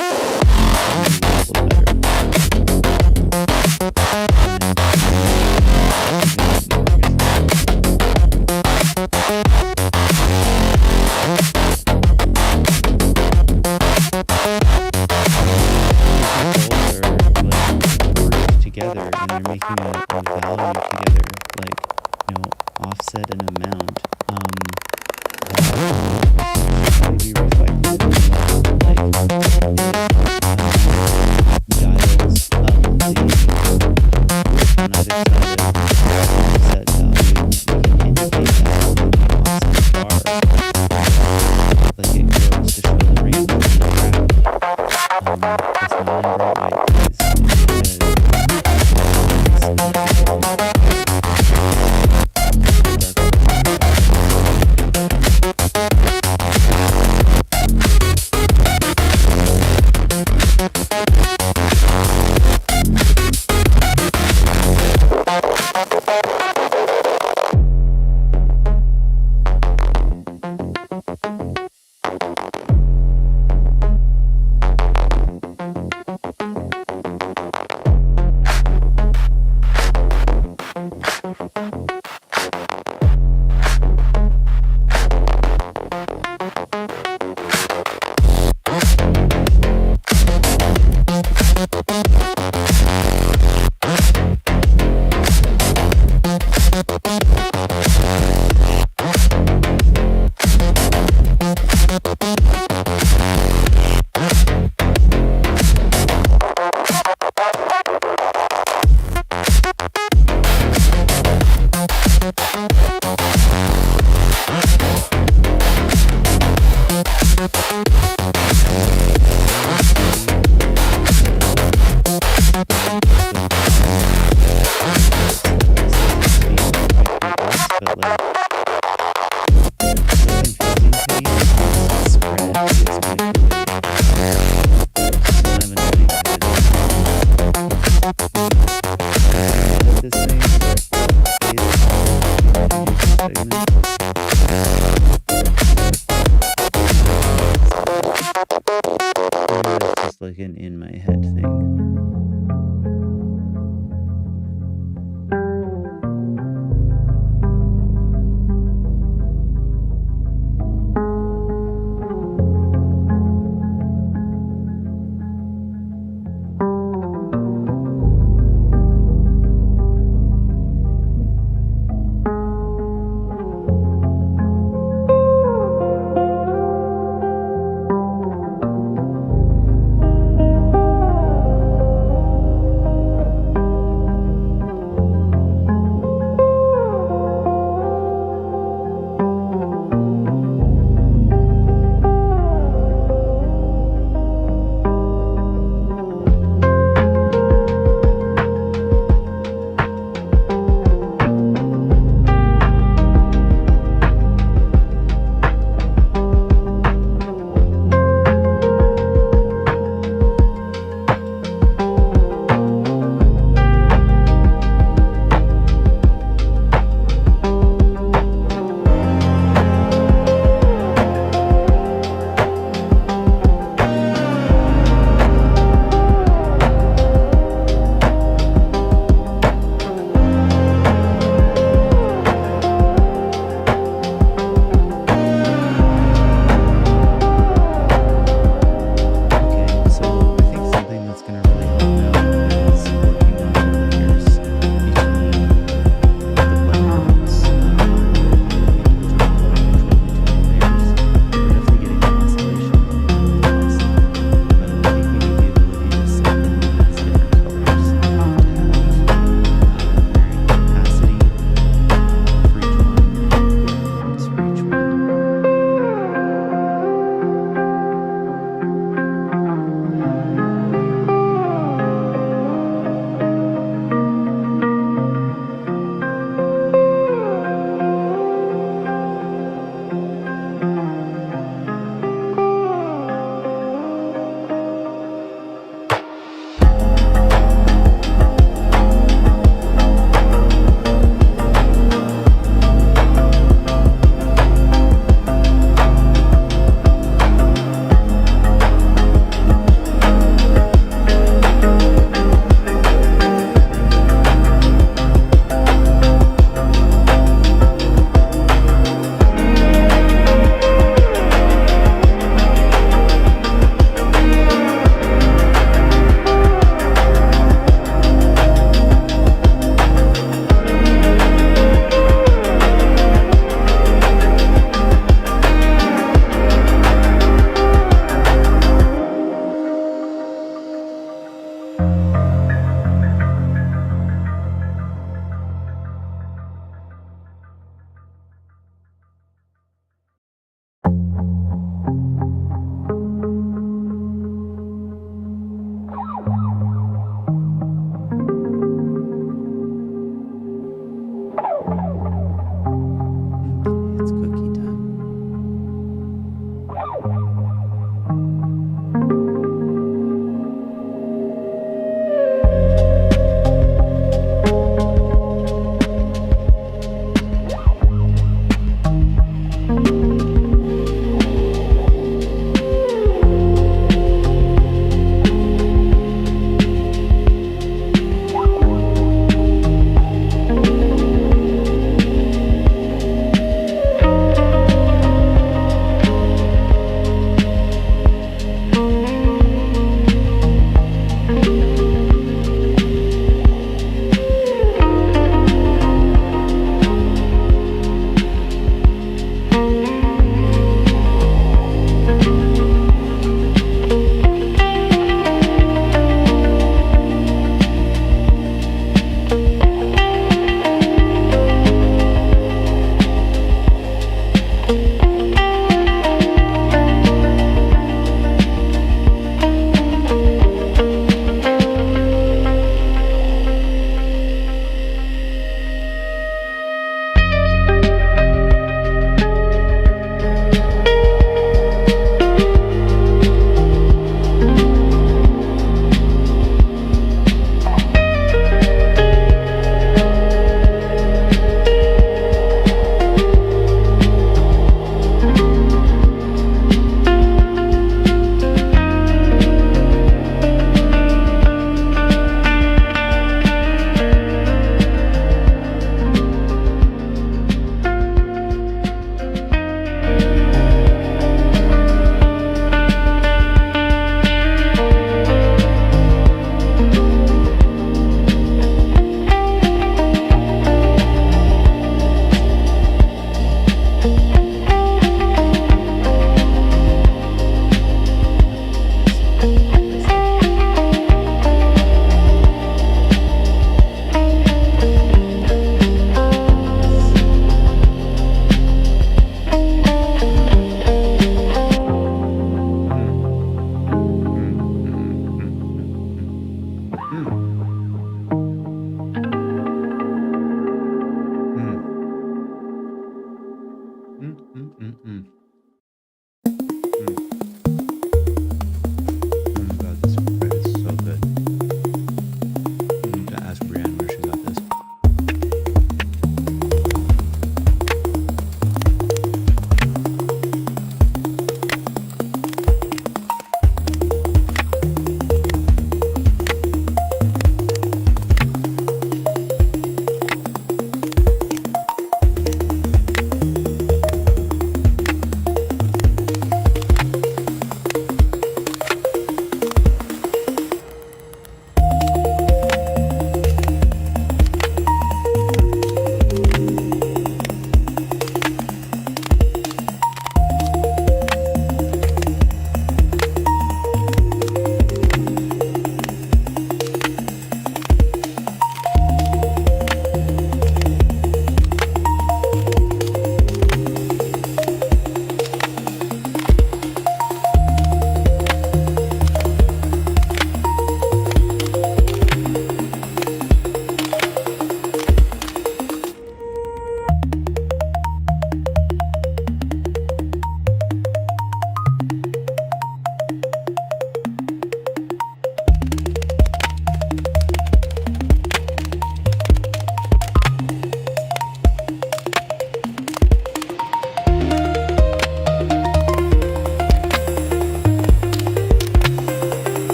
Together and they're making a value together, like, you know, offset an amount that be reflected in like dials of the on either side of offset value. We can indicate that on the offset bar, like it grows to show the range of the graph. It's not in bright white, please. Like an in my head thing.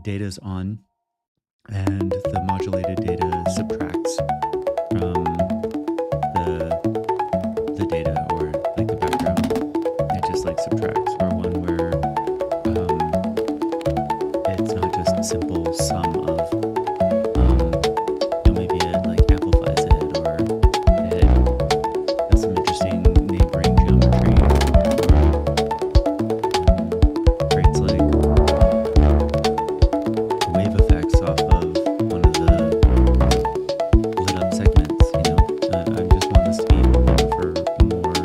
data is on, and the modulated data subtracts from the data, or like the background. It just like subtracts, or one where it's not just a simple sum of maybe it like amplifies it, or it has some interesting neighboring geometry, or creates like wave effects off of one of the lit up segments. I just want this to be open for more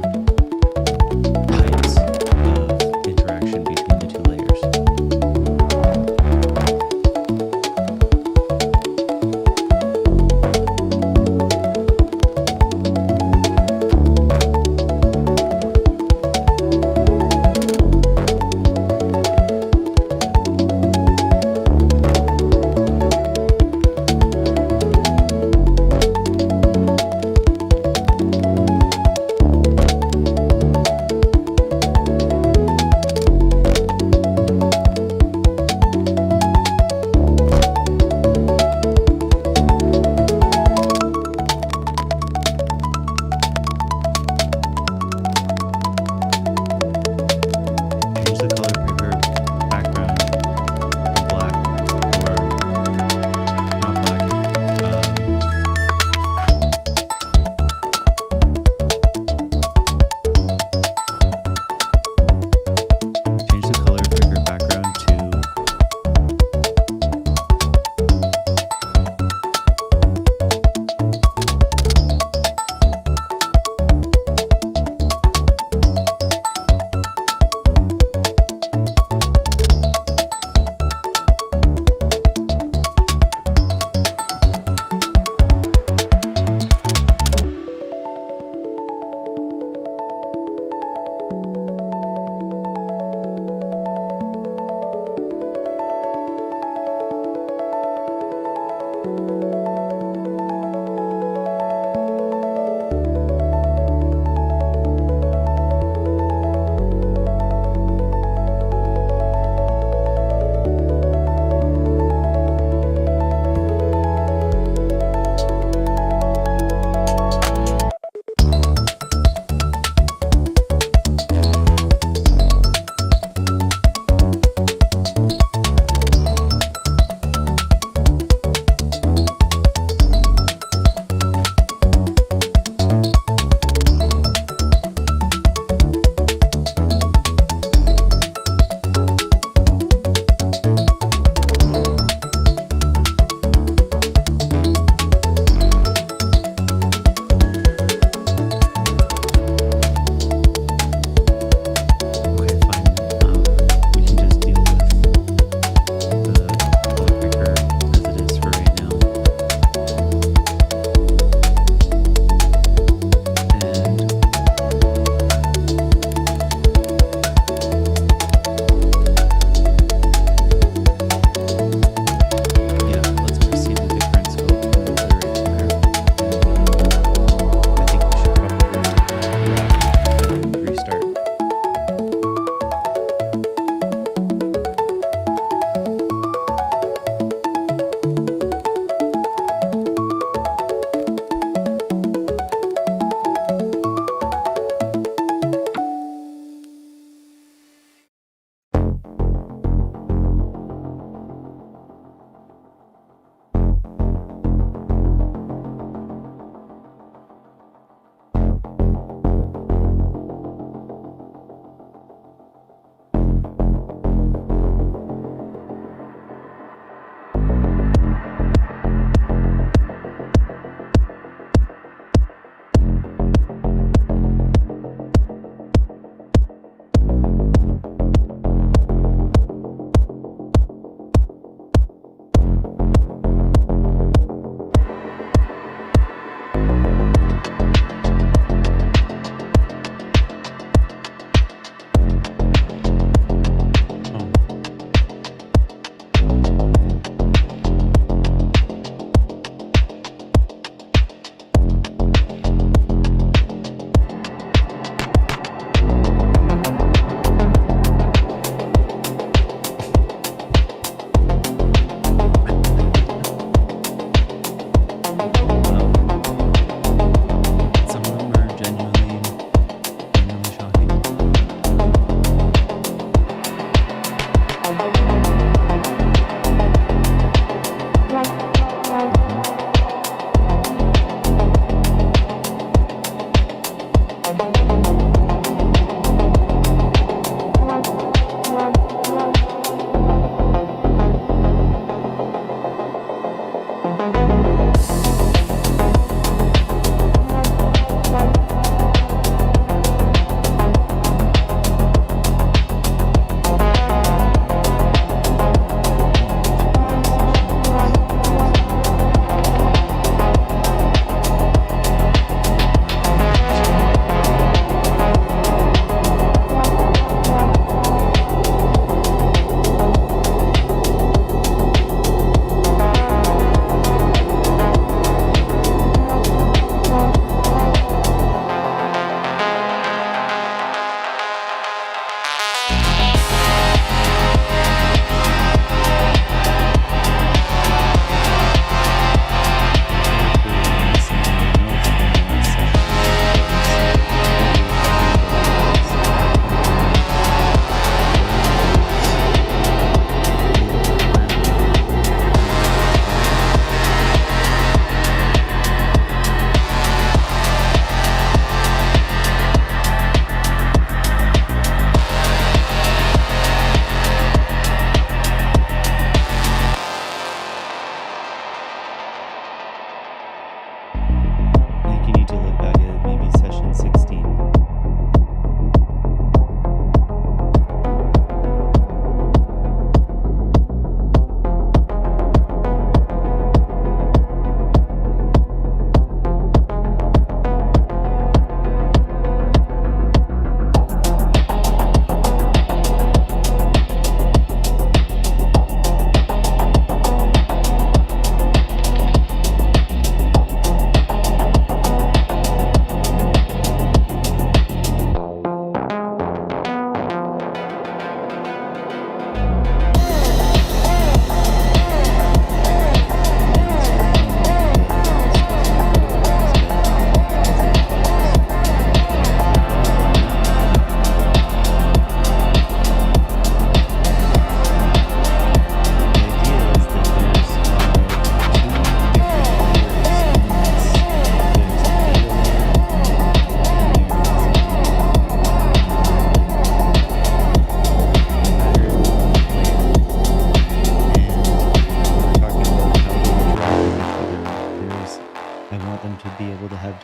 types of interaction between the two layers.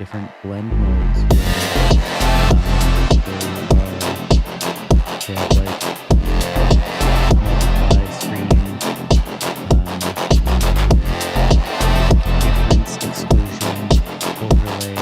different blend modes where they have like multiply screen, difference, exclusion, overlay,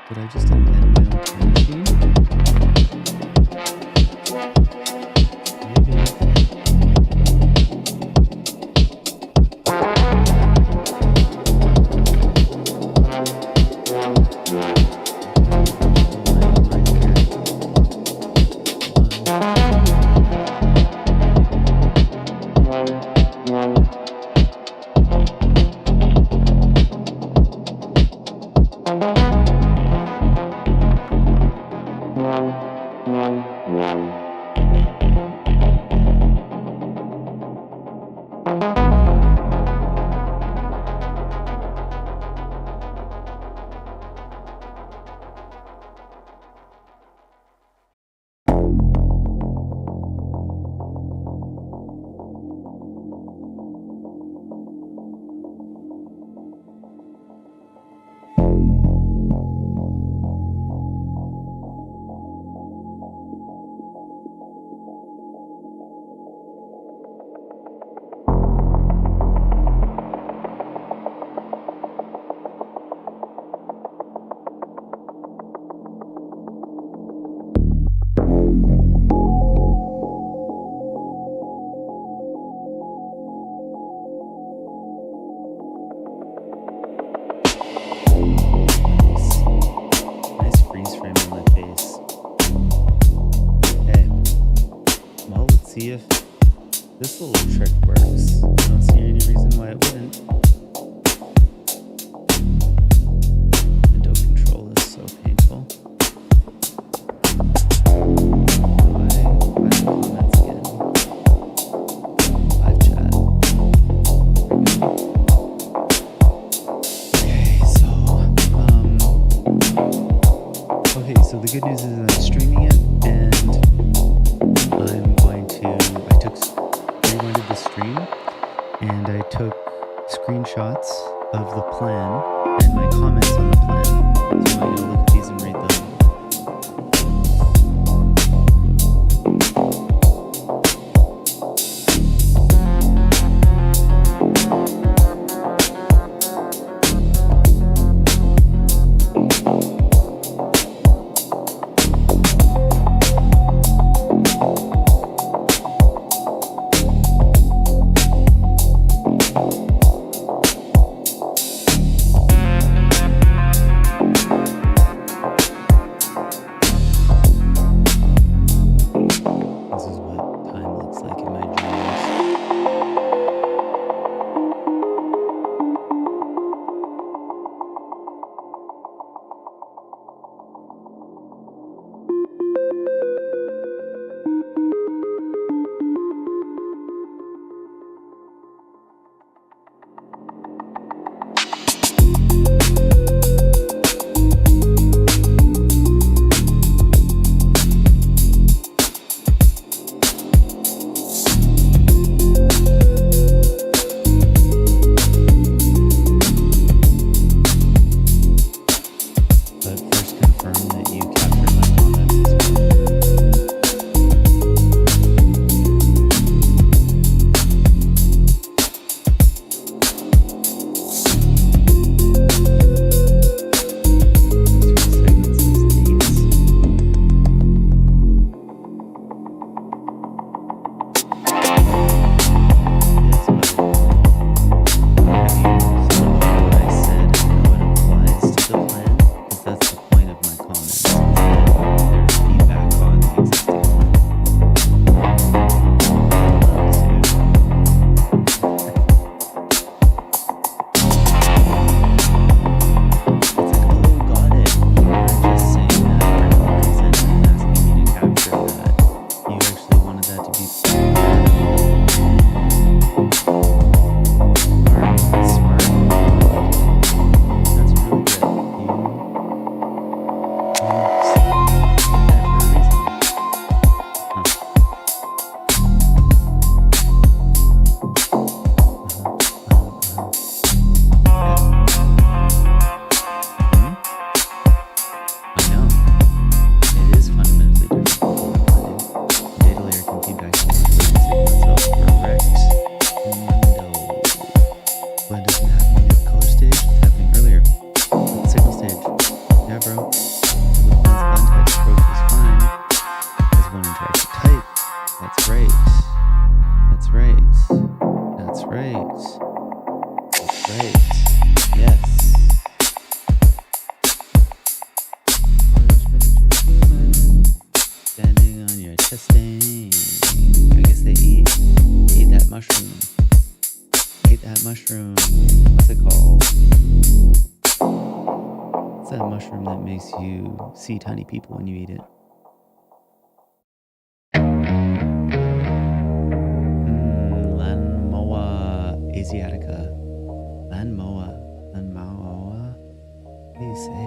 did I just invent my own time machine? Nice freeze frame on my face. Okay, well, let's see if this little trick works. I don't see any reason why it wouldn't. Window control is so painful. Why comments again? Live chat. Okay, so the good news is I'm streaming it, and I rewinded the stream, and I took screenshots of the plan and my comments on the plan. So I'm going to look at these and read them. broke. The contact broke is fine. This one tries to type. That's right. That's right. That's right. That's right. Yes. Standing on your testing. I guess they ate that mushroom. Ate that mushroom. What's it called? It's that mushroom that makes you see tiny people when you eat it. Lanmoa asiatica. Lanmoa. Lanmoa. What do you say?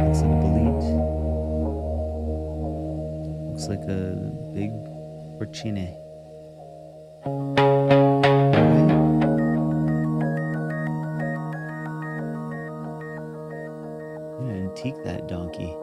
Looks like a bolete. Looks like a big porcine. Antique that donkey.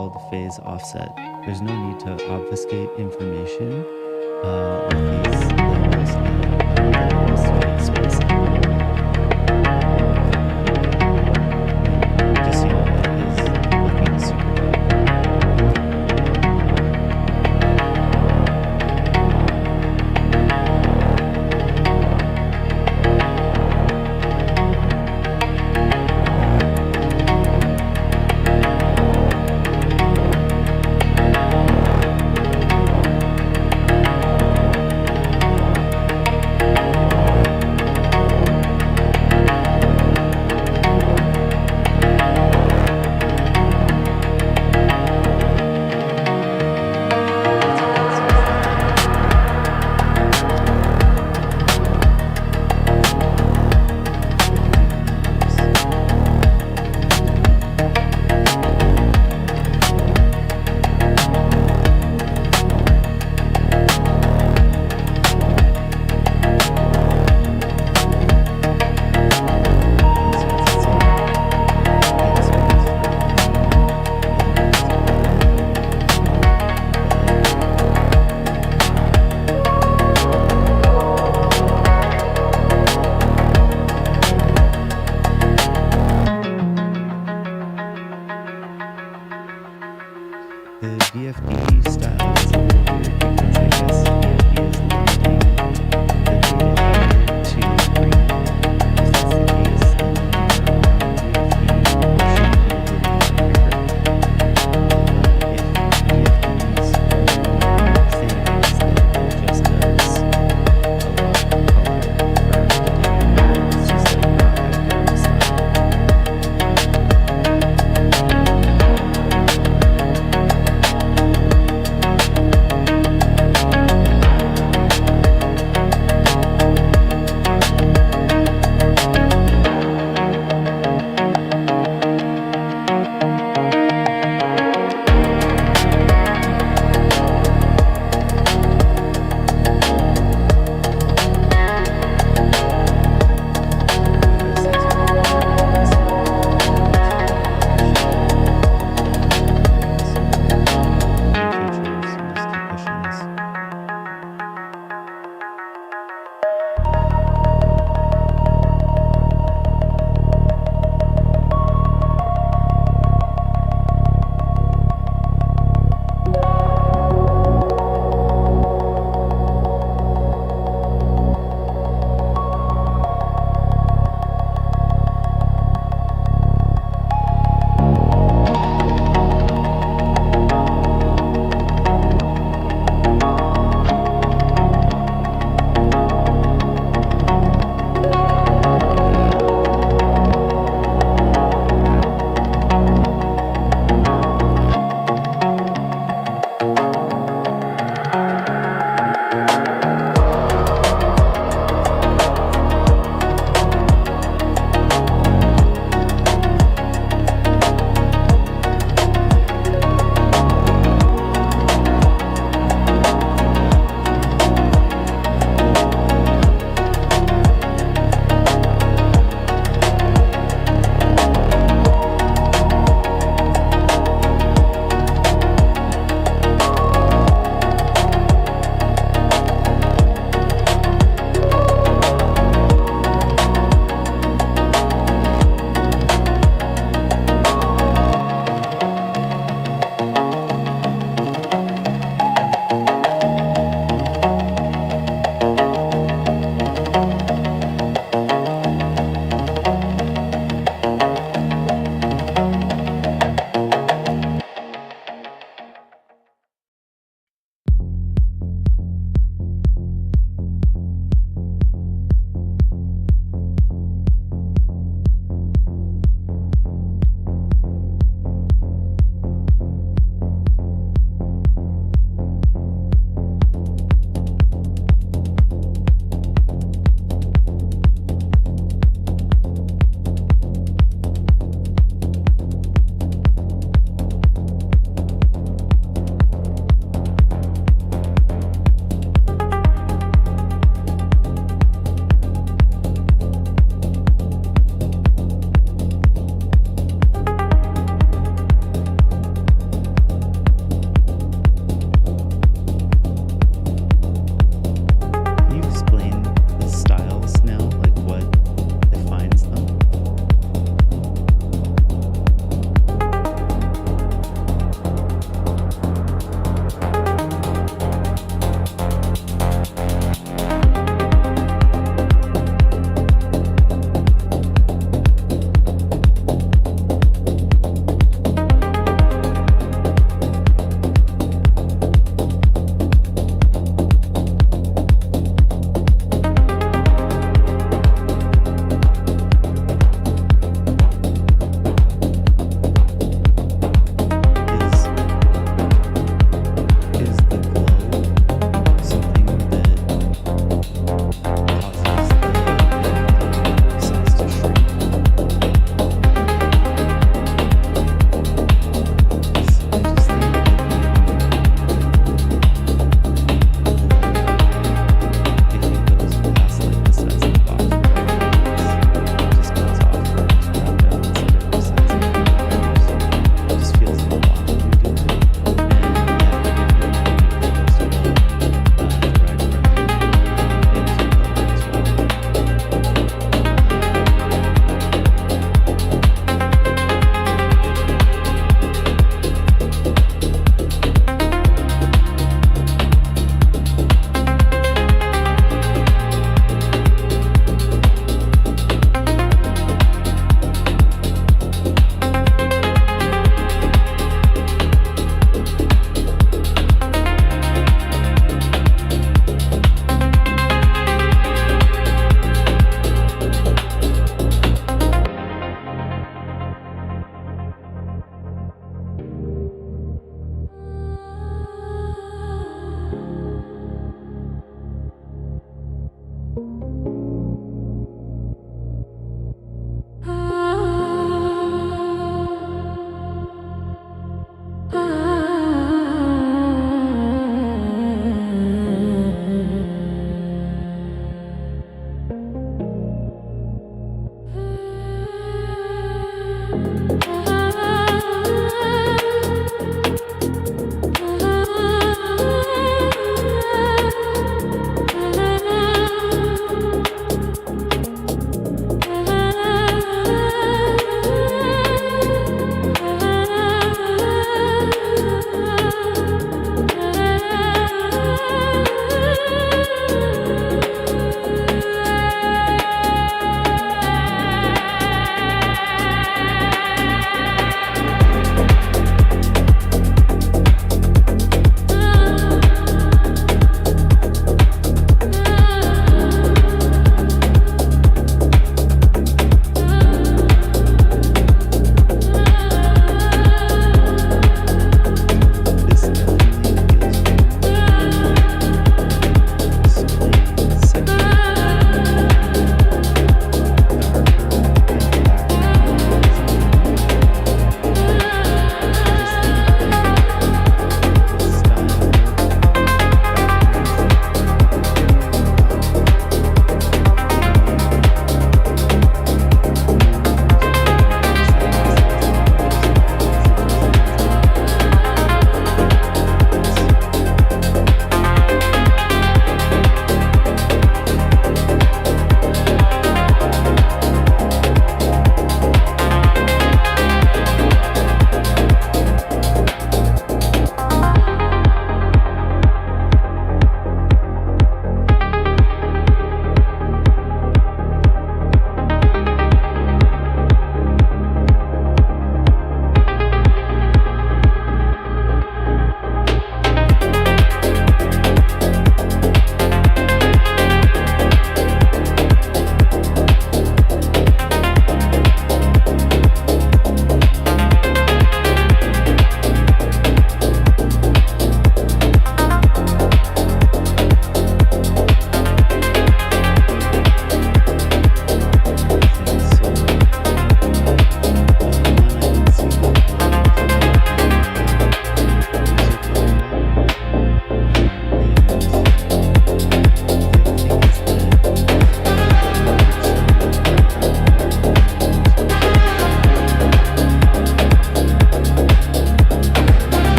install the phase offset. There's no need to obfuscate information with these levels of variables to get spacing. Just so you know, that is looking super good.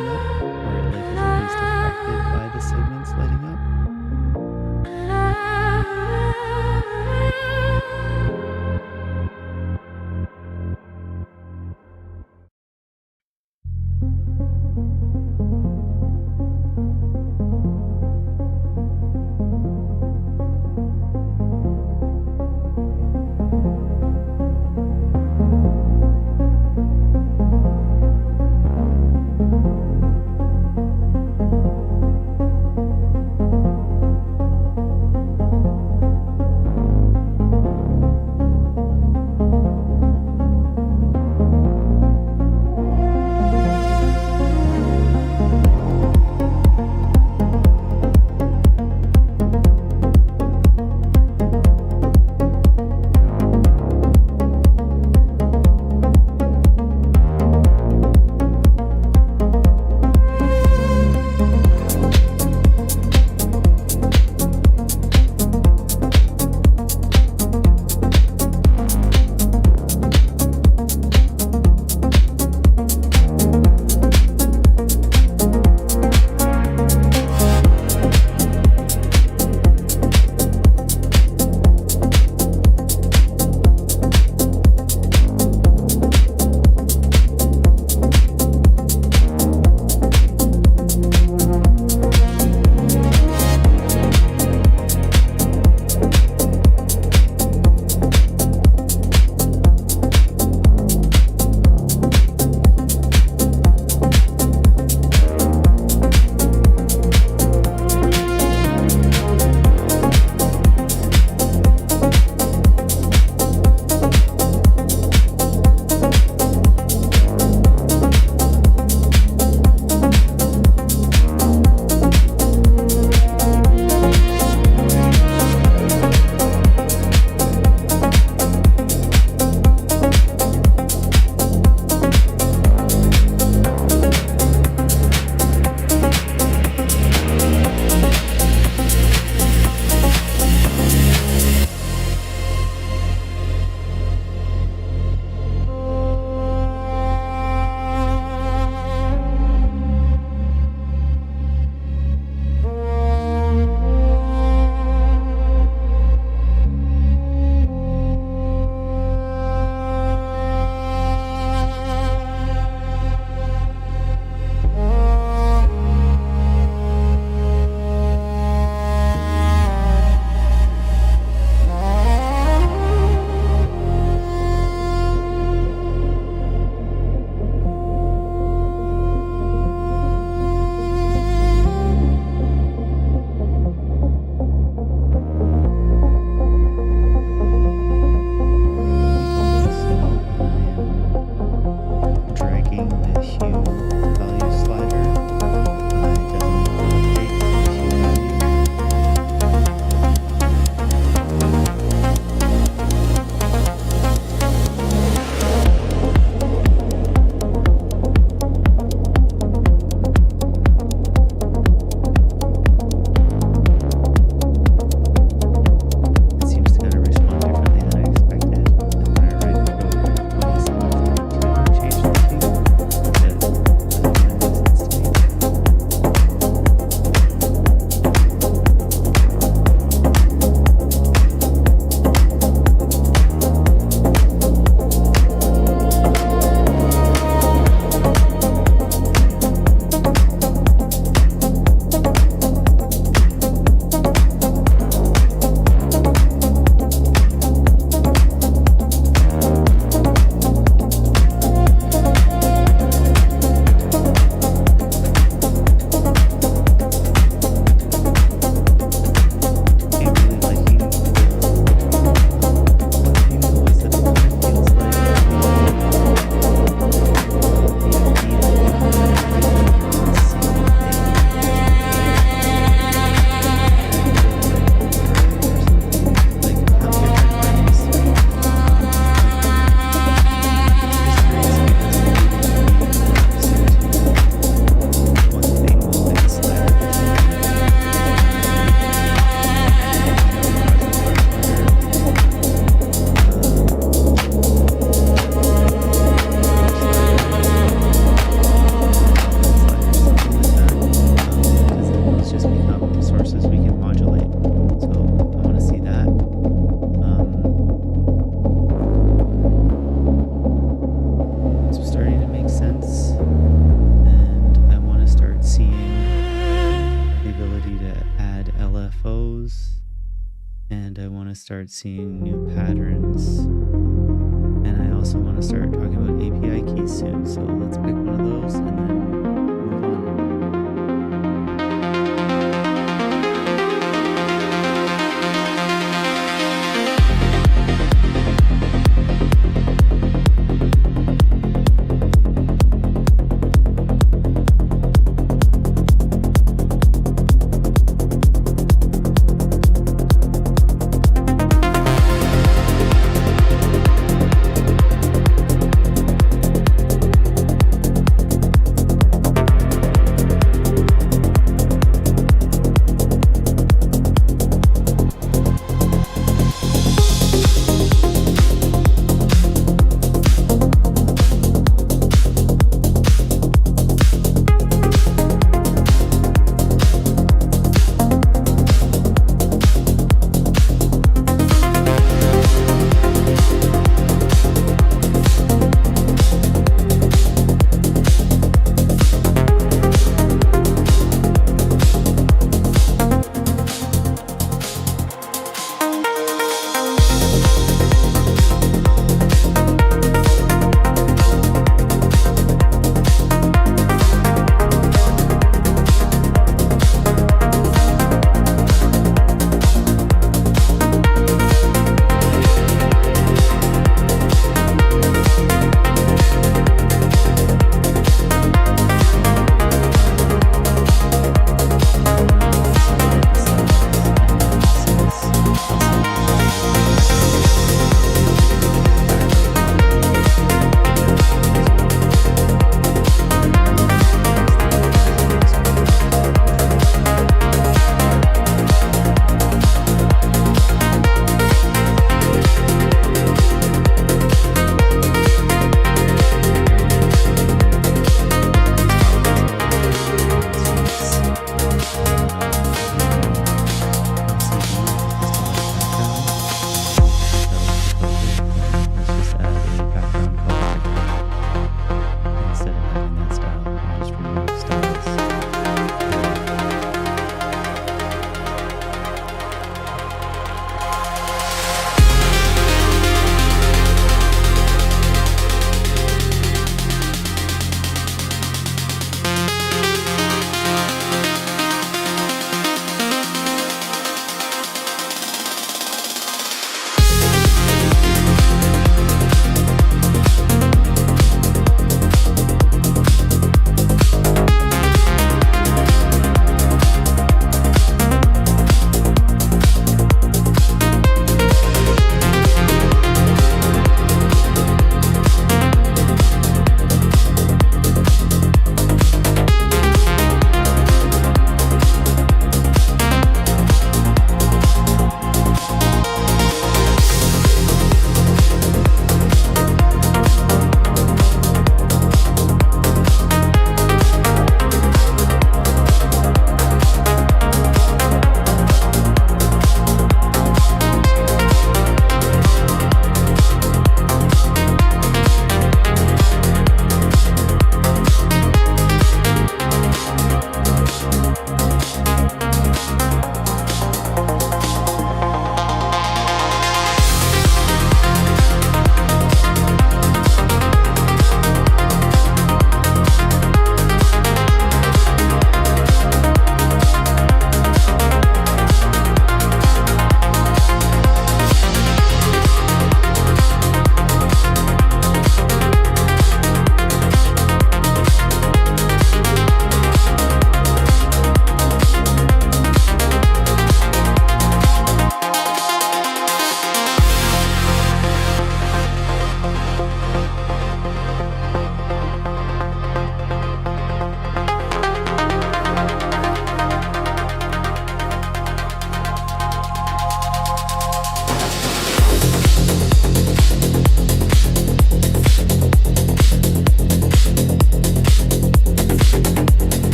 lighting up, or like is at least affected by the segments lighting up. want to start seeing new patterns. And I also want to start talking about API keys soon. So let's pick one of those and then